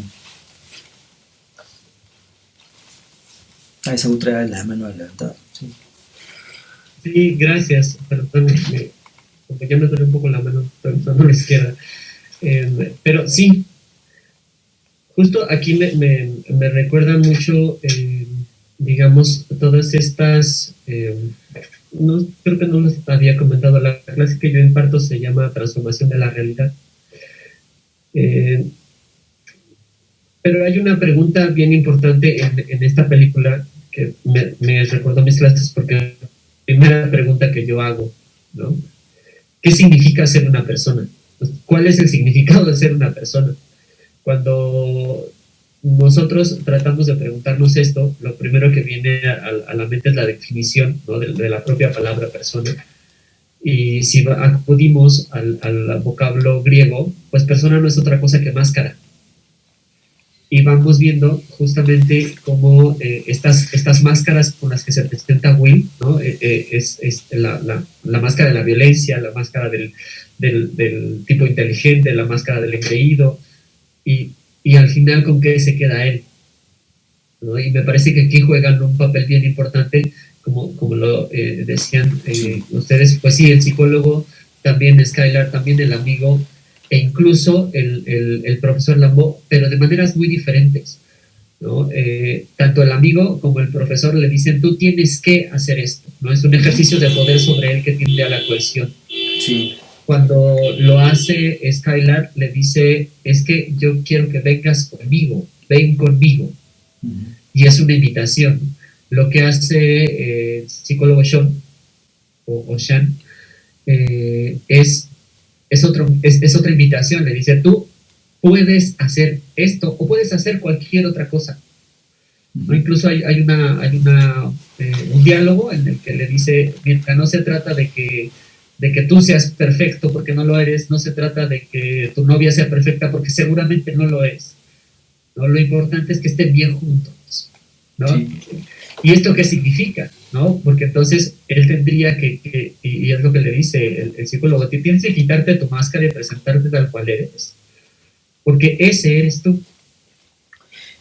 Ah, esa otra la mano levantada, sí. Sí, gracias. Perdón, como ya me duele un poco la mano, estoy usando la izquierda. Pero sí, justo aquí me recuerda mucho, digamos, todas estas, no, creo que no les había comentado, la clase que yo imparto se llama Transformación de la Realidad. Eh, pero hay una pregunta bien importante en esta película que me recordó mis clases porque la primera pregunta que yo hago, ¿no? ¿Qué significa ser una persona? ¿Cuál es el significado de ser una persona? Cuando nosotros tratamos de preguntarnos esto, lo primero que viene a la mente es la definición, ¿no? de la propia palabra persona. Y si acudimos al vocablo griego, pues persona no es otra cosa que máscara. y vamos viendo justamente cómo estas máscaras con las que se presenta Will, ¿no? Es la máscara de la violencia, la máscara del tipo inteligente, la máscara del engreído, y al final con qué se queda él, ¿no? Y me parece que aquí juegan un papel bien importante, como lo decían ustedes, pues sí, el psicólogo, también Skylar, también el amigo, e incluso el profesor Lambeau, pero de maneras muy diferentes, ¿no? Tanto el amigo como el profesor le dicen, tú tienes que hacer esto, ¿no? Es un ejercicio de poder sobre él que tiende a la cohesión. Sí. Cuando lo hace Skylar, le dice, es que yo quiero que vengas conmigo, ven conmigo. Y es una invitación. Lo que hace el psicólogo Sean, o Sean, es otra invitación. Le dice, tú puedes hacer esto o puedes hacer cualquier otra cosa, ¿no? Incluso hay un diálogo en el que le dice, mientras no se trata de que tú seas perfecto porque no lo eres, no se trata de que tu novia sea perfecta porque seguramente no lo es, ¿no? Lo importante es que estén bien juntos, ¿no? Sí. ¿Y esto qué significa? ¿No? Porque entonces él tendría que y es lo que le dice el psicólogo, tienes que quitarte tu máscara y presentarte tal cual eres, porque ese eres tú.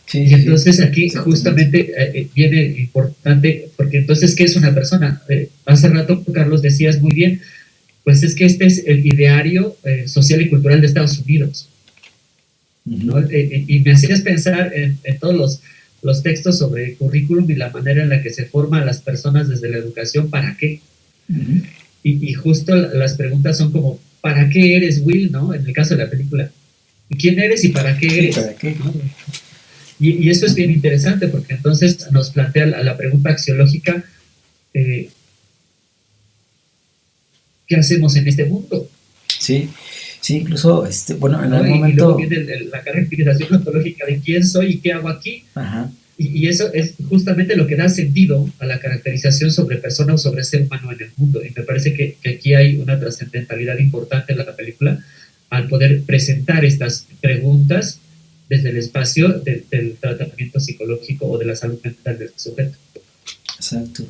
Sí, y entonces aquí justamente viene importante, porque entonces, ¿qué es una persona? Hace rato, Carlos, decías muy bien, pues es que este es el ideario social y cultural de Estados Unidos, ¿no? Y me hacías pensar en todos los textos sobre el currículum y la manera en la que se forman a las personas desde la educación, ¿para qué? Y justo las preguntas son como, ¿para qué eres Will, no? En el caso de la película, ¿quién eres y para qué eres? ¿Para qué? ¿No? Y eso es bien interesante porque entonces nos plantea la pregunta axiológica, ¿qué hacemos en este mundo? Sí, sí, incluso, bueno, en algún momento... Y luego viene la caracterización ontológica de quién soy y qué hago aquí. Ajá. Y eso es justamente lo que da sentido a la caracterización sobre persona o sobre ser humano en el mundo. Y me parece que aquí hay una trascendentalidad importante en la película al poder presentar estas preguntas desde el espacio del tratamiento psicológico o de la salud mental del sujeto. Exacto.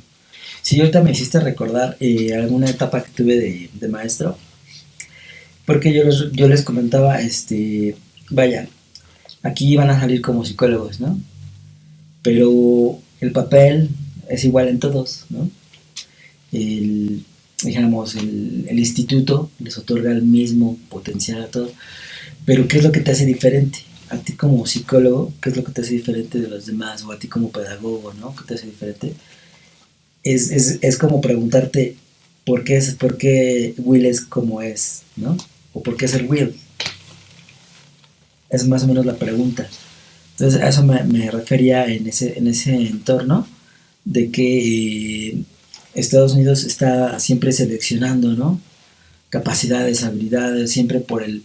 Sí, ahorita me hiciste recordar alguna etapa que tuve de maestro, porque yo les comentaba, vaya, aquí van a salir como psicólogos, ¿no? Pero el papel es igual en todos, ¿no? Digamos, el instituto les otorga el mismo potencial a todos, pero ¿qué es lo que te hace diferente? A ti como psicólogo, ¿qué es lo que te hace diferente de los demás? O a ti como pedagogo, ¿no? ¿Qué te hace diferente? Es como preguntarte ¿por qué Will es como es, ¿no? O ¿por qué es el Will? Es más o menos la pregunta. Entonces a eso me refería en ese entorno de que Estados Unidos está siempre seleccionando, ¿no? Capacidades, habilidades, siempre por el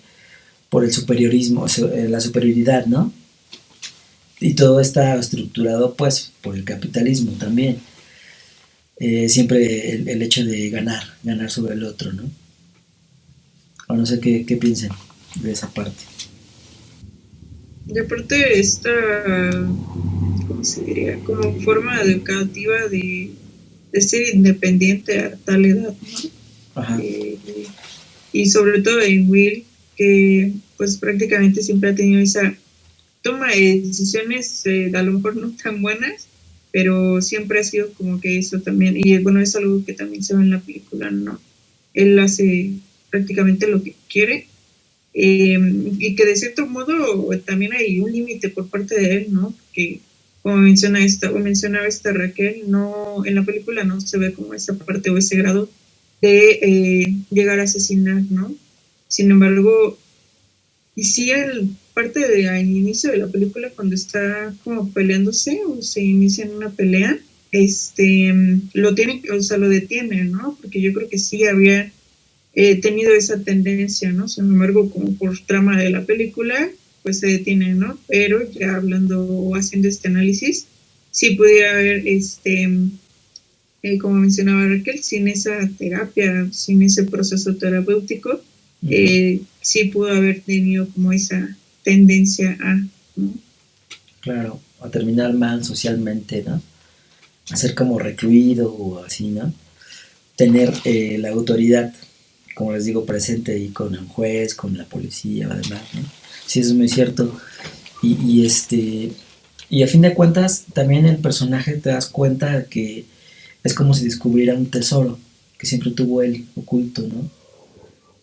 superiorismo, la superioridad, ¿no? Y todo está estructurado pues por el capitalismo también. Siempre el hecho de ganar sobre el otro, ¿no? O no sé qué piensen de esa parte. Y aparte esta, ¿cómo se diría? Como forma educativa de ser independiente a tal edad, ¿no? Ajá. Y sobre todo en Will, que pues prácticamente siempre ha tenido esa toma de decisiones a lo mejor no tan buenas, pero siempre ha sido como que eso también, y bueno, es algo que también se ve en la película, ¿no? Él hace prácticamente lo que quiere, y que de cierto modo también hay un límite por parte de él, ¿no? Que como mencionaba esta Raquel, no, en la película no se ve como esa parte o ese grado de llegar a asesinar, ¿no? Sin embargo, y sí parte al inicio de la película cuando está como peleándose o se inicia en una pelea, lo detiene, ¿no? Porque yo creo que sí había tenido esa tendencia, ¿no? Sin embargo, como por trama de la película, pues se detiene, ¿no? Pero ya hablando o haciendo este análisis, sí pudiera haber, como mencionaba Raquel, sin esa terapia, sin ese proceso terapéutico, sí pudo haber tenido como esa tendencia a, ¿no? claro, a terminar mal socialmente, ¿no? A ser como recluido o así, ¿no? Tener la autoridad, como les digo, presente ahí con el juez, con la policía, además, ¿no? Sí, eso es muy cierto. Y a fin de cuentas, también el personaje te das cuenta que es como si descubriera un tesoro que siempre tuvo él oculto, ¿no?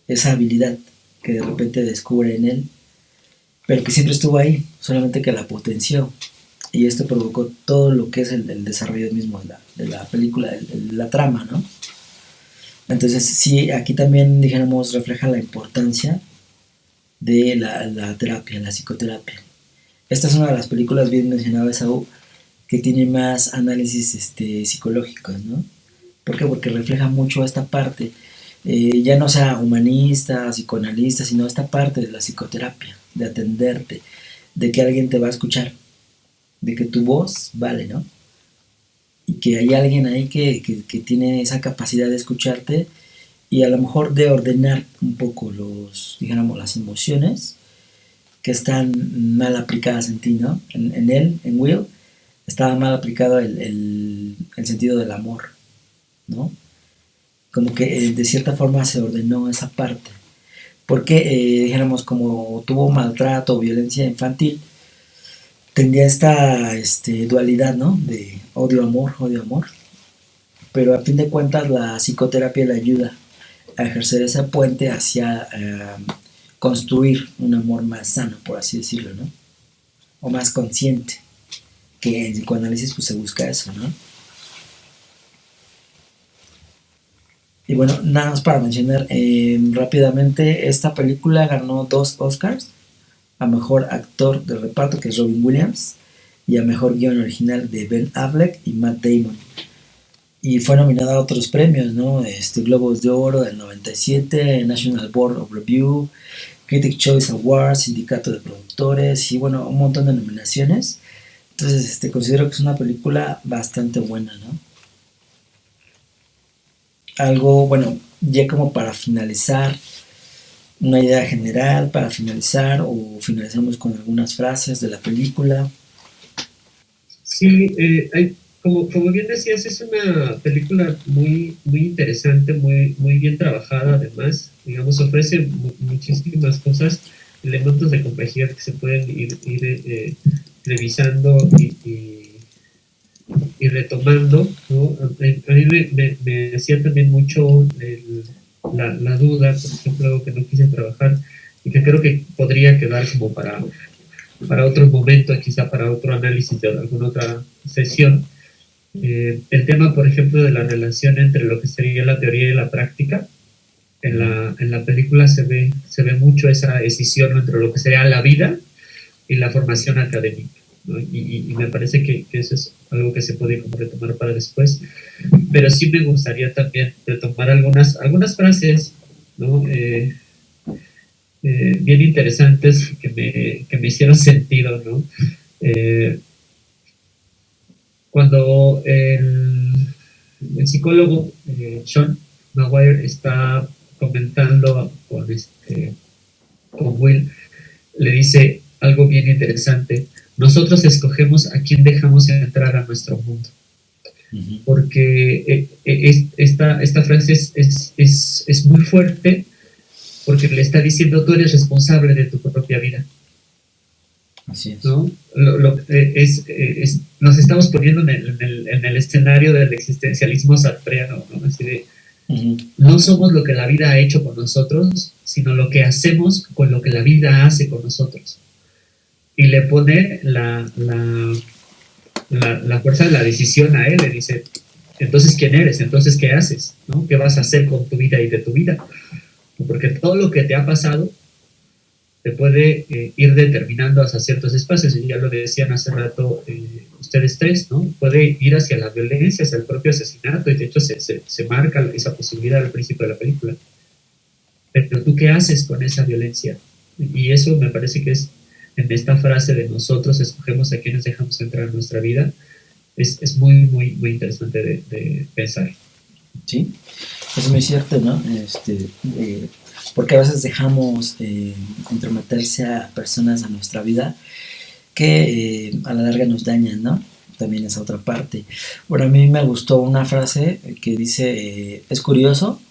Esa habilidad que de repente descubre en él, pero que siempre estuvo ahí, solamente que la potenció. Y esto provocó todo lo que es el desarrollo mismo de la película, la trama, ¿no? Entonces, sí, aquí también, dijéramos, refleja la importancia de la terapia, la psicoterapia. Esta es una de las películas, bien mencionaba Saúl, que tiene más análisis psicológicos, ¿no? ¿Por qué? Porque refleja mucho esta parte, ya no sea humanista, psicoanalista, sino esta parte de la psicoterapia, de atenderte, de que alguien te va a escuchar, de que tu voz vale, ¿no? Y que hay alguien ahí que tiene esa capacidad de escucharte y a lo mejor de ordenar un poco digamos, las emociones que están mal aplicadas en ti, ¿no? En él, en Will, estaba mal aplicado el sentido del amor, ¿no? Como que de cierta forma se ordenó esa parte. Porque, dijéramos, como tuvo maltrato o violencia infantil, tendría esta dualidad, ¿no? De odio-amor, odio-amor. Pero a fin de cuentas la psicoterapia le ayuda a ejercer ese puente hacia construir un amor más sano, por así decirlo, ¿no? O más consciente, que en psicoanálisis pues se busca eso, ¿no? Y bueno, nada más para mencionar rápidamente, esta película ganó 2 Oscars, a Mejor Actor de Reparto, que es Robin Williams, y a Mejor Guión Original de Ben Affleck y Matt Damon. Y fue nominada a otros premios, ¿no? Globos de Oro del 97, National Board of Review, Critic Choice Awards, Sindicato de Productores y bueno, un montón de nominaciones. Entonces, considero que es una película bastante buena, ¿no? Algo, bueno, ya como para finalizar, una idea general para finalizar o finalizamos con algunas frases de la película. Sí, como bien decías, es una película muy, muy interesante, muy, muy bien trabajada además, digamos, ofrece muchísimas cosas, elementos de complejidad que se pueden ir revisando y retomando, ¿no? A mí me hacía también mucho la duda, por ejemplo, algo que no quise trabajar y que creo que podría quedar como para otro momento, quizá para otro análisis de alguna otra sesión. El tema, por ejemplo, de la relación entre lo que sería la teoría y la práctica. En la película se ve mucho esa escisión entre lo que sería la vida y la formación académica, ¿no? Y me parece que eso es algo que se puede como retomar para después. Pero sí me gustaría también retomar algunas frases, ¿no? Bien interesantes que me hicieron sentido, ¿no? Cuando el psicólogo Sean Maguire está comentando con Will, le dice algo bien interesante: nosotros escogemos a quién dejamos entrar a nuestro mundo. Uh-huh. Porque esta frase es muy fuerte, porque le está diciendo: tú eres responsable de tu propia vida. Así es. ¿No? Nos estamos poniendo en el escenario del existencialismo sartreano, ¿no? Así de, uh-huh, no somos lo que la vida ha hecho con nosotros, sino lo que hacemos con lo que la vida hace con nosotros. Y le pone la fuerza de la decisión a él, le dice: entonces, ¿quién eres? Entonces, ¿qué haces? ¿No? ¿Qué vas a hacer con tu vida y de tu vida? Porque todo lo que te ha pasado te puede ir determinando hacia ciertos espacios, y ya lo decían hace rato ustedes tres, ¿no? Puede ir hacia la violencia, hacia el propio asesinato, y de hecho se marca esa posibilidad al principio de la película. Pero ¿tú qué haces con esa violencia? Y eso me parece que es, en esta frase de nosotros escogemos a quienes dejamos entrar en nuestra vida, es muy, muy, muy interesante de pensar. Sí, es muy cierto, ¿no? Porque a veces dejamos entrometerse a personas a nuestra vida que a la larga nos dañan, ¿no? También esa otra parte. Bueno, a mí me gustó una frase que dice, es curioso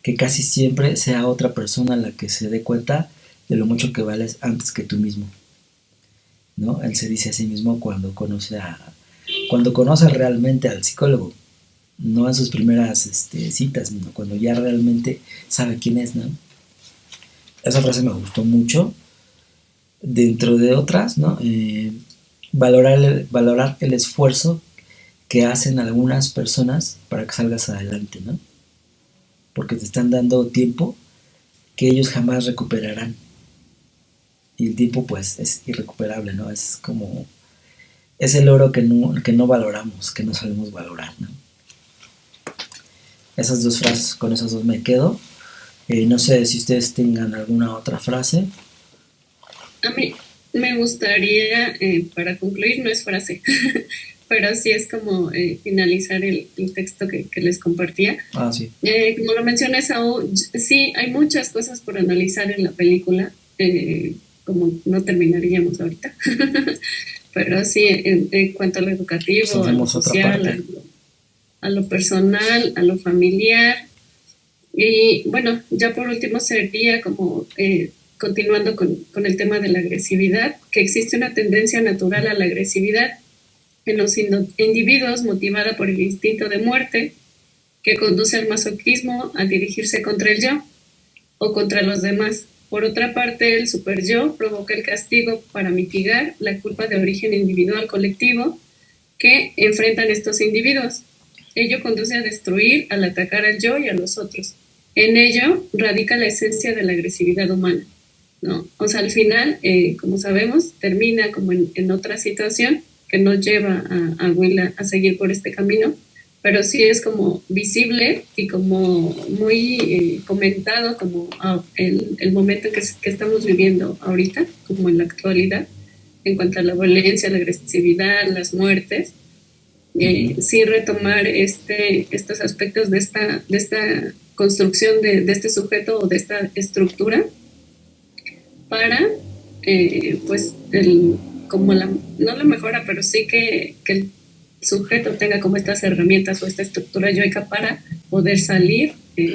que casi siempre sea otra persona la que se dé cuenta de lo mucho que vales antes que tú mismo, ¿no? Él se dice a sí mismo cuando conoce realmente al psicólogo, no en sus primeras citas, sino cuando ya realmente sabe quién es, ¿no? Esa frase me gustó mucho. Dentro de otras, ¿no? Valorar el esfuerzo que hacen algunas personas para que salgas adelante, ¿no? Porque te están dando tiempo que ellos jamás recuperarán. Y el tiempo, pues, es irrecuperable, ¿no? Es el oro que no valoramos, que no sabemos valorar, ¿no? Esas dos frases, con esas dos me quedo. No sé si ustedes tengan alguna otra frase. A mí me gustaría, para concluir, no es frase, pero sí es como finalizar el texto que les compartía. Ah, sí. Como lo menciona Saúl, sí, hay muchas cosas por analizar en la película, como no terminaríamos ahorita, pero sí, en cuanto a lo educativo, a lo social, a lo personal, a lo familiar. Y bueno, ya por último sería como... continuando con el tema de la agresividad, que existe una tendencia natural a la agresividad en los individuos motivada por el instinto de muerte que conduce al masoquismo al dirigirse contra el yo o contra los demás. Por otra parte, el super yo provoca el castigo para mitigar la culpa de origen individual colectivo que enfrentan estos individuos. Ello conduce a destruir al atacar al yo y a los otros. En ello radica la esencia de la agresividad humana, ¿no? O sea, al final, como sabemos, termina como en otra situación que nos lleva a Will a seguir por este camino, pero sí es como visible y como muy comentado como el momento que estamos viviendo ahorita, como en la actualidad, en cuanto a la violencia, la agresividad, las muertes. Sí retomar estos aspectos de esta construcción de este sujeto o de esta estructura para, pues, como no la mejora, pero sí que el sujeto tenga como estas herramientas o esta estructura yoica para poder salir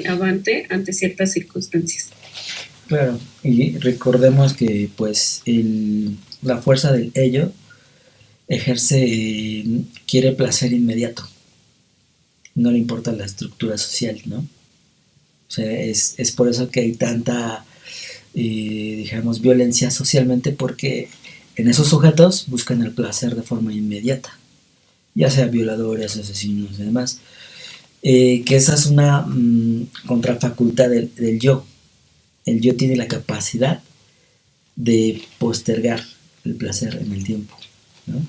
avante ante ciertas circunstancias. Claro, y recordemos que pues la fuerza del ello quiere placer inmediato, no le importa la estructura social, ¿no? O sea, es por eso que hay tanta, digamos, violencia socialmente, porque en esos sujetos buscan el placer de forma inmediata, ya sea violadores, asesinos y demás, que esa es una contrafacultad del yo. El yo tiene la capacidad de postergar el placer en el tiempo, ¿no?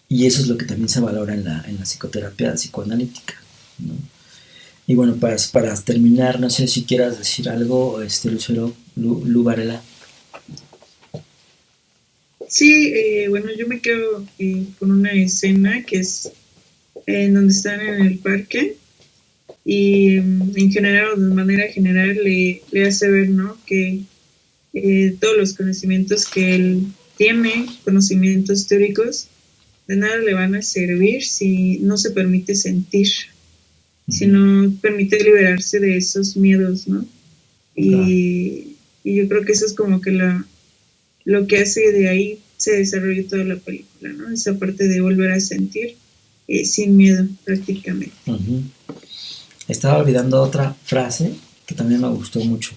Y eso es lo que también se valora en la psicoterapia psicoanalítica, ¿no? Y bueno, para terminar, no sé si quieras decir algo, Lucero, Lu Varela. Sí, bueno, yo me quedo con una escena que es en donde están en el parque y en general, o de manera general, le hace ver, ¿no?, que todos los conocimientos que él tiene, conocimientos teóricos, de nada le van a servir si no se permite sentir, si no permite liberarse de esos miedos, ¿no? Y yo creo que eso es como que lo que hace de ahí se desarrolle toda la película, ¿no? Esa parte de volver a sentir sin miedo, prácticamente. Estaba olvidando otra frase que también me gustó mucho.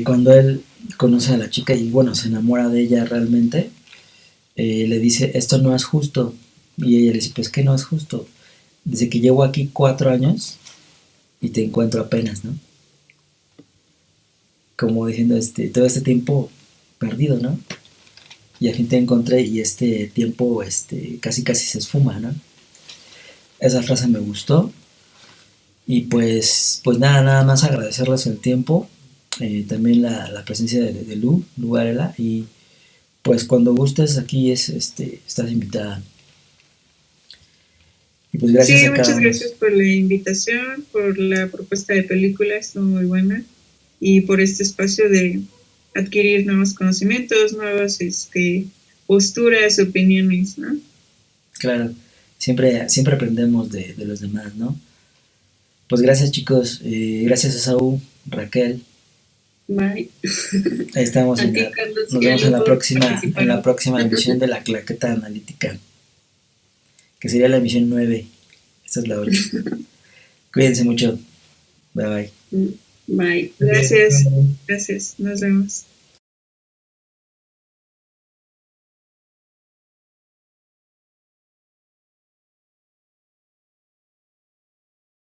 Cuando él conoce a la chica y bueno, se enamora de ella realmente, le dice, esto no es justo. Y ella le dice, pues que no es justo. Dice que llevo aquí 4 años y te encuentro apenas, ¿no? Como diciendo, todo este tiempo perdido, ¿no? Y al fin te encontré y este tiempo casi se esfuma, ¿no? Esa frase me gustó. Y pues nada más agradecerles el tiempo, también la presencia de Lu Varela, y pues cuando gustes aquí estás invitada. Y pues gracias sí, a cada muchas gracias por la invitación, por la propuesta de película, estuvo muy buena, y por este espacio de adquirir nuevos conocimientos, nuevas posturas, opiniones, ¿no? Claro, siempre aprendemos de los demás, ¿no? Pues gracias chicos, gracias a Saúl, Raquel, Bye. ahí estamos, A ti, Carlos, nos y a vemos en los la dos próxima, participantes. emisión de la Claqueta Analítica, que sería la emisión 9, esta es la 8. Cuídense mucho, bye bye. Bye. Gracias, Chao. gracias, nos vemos.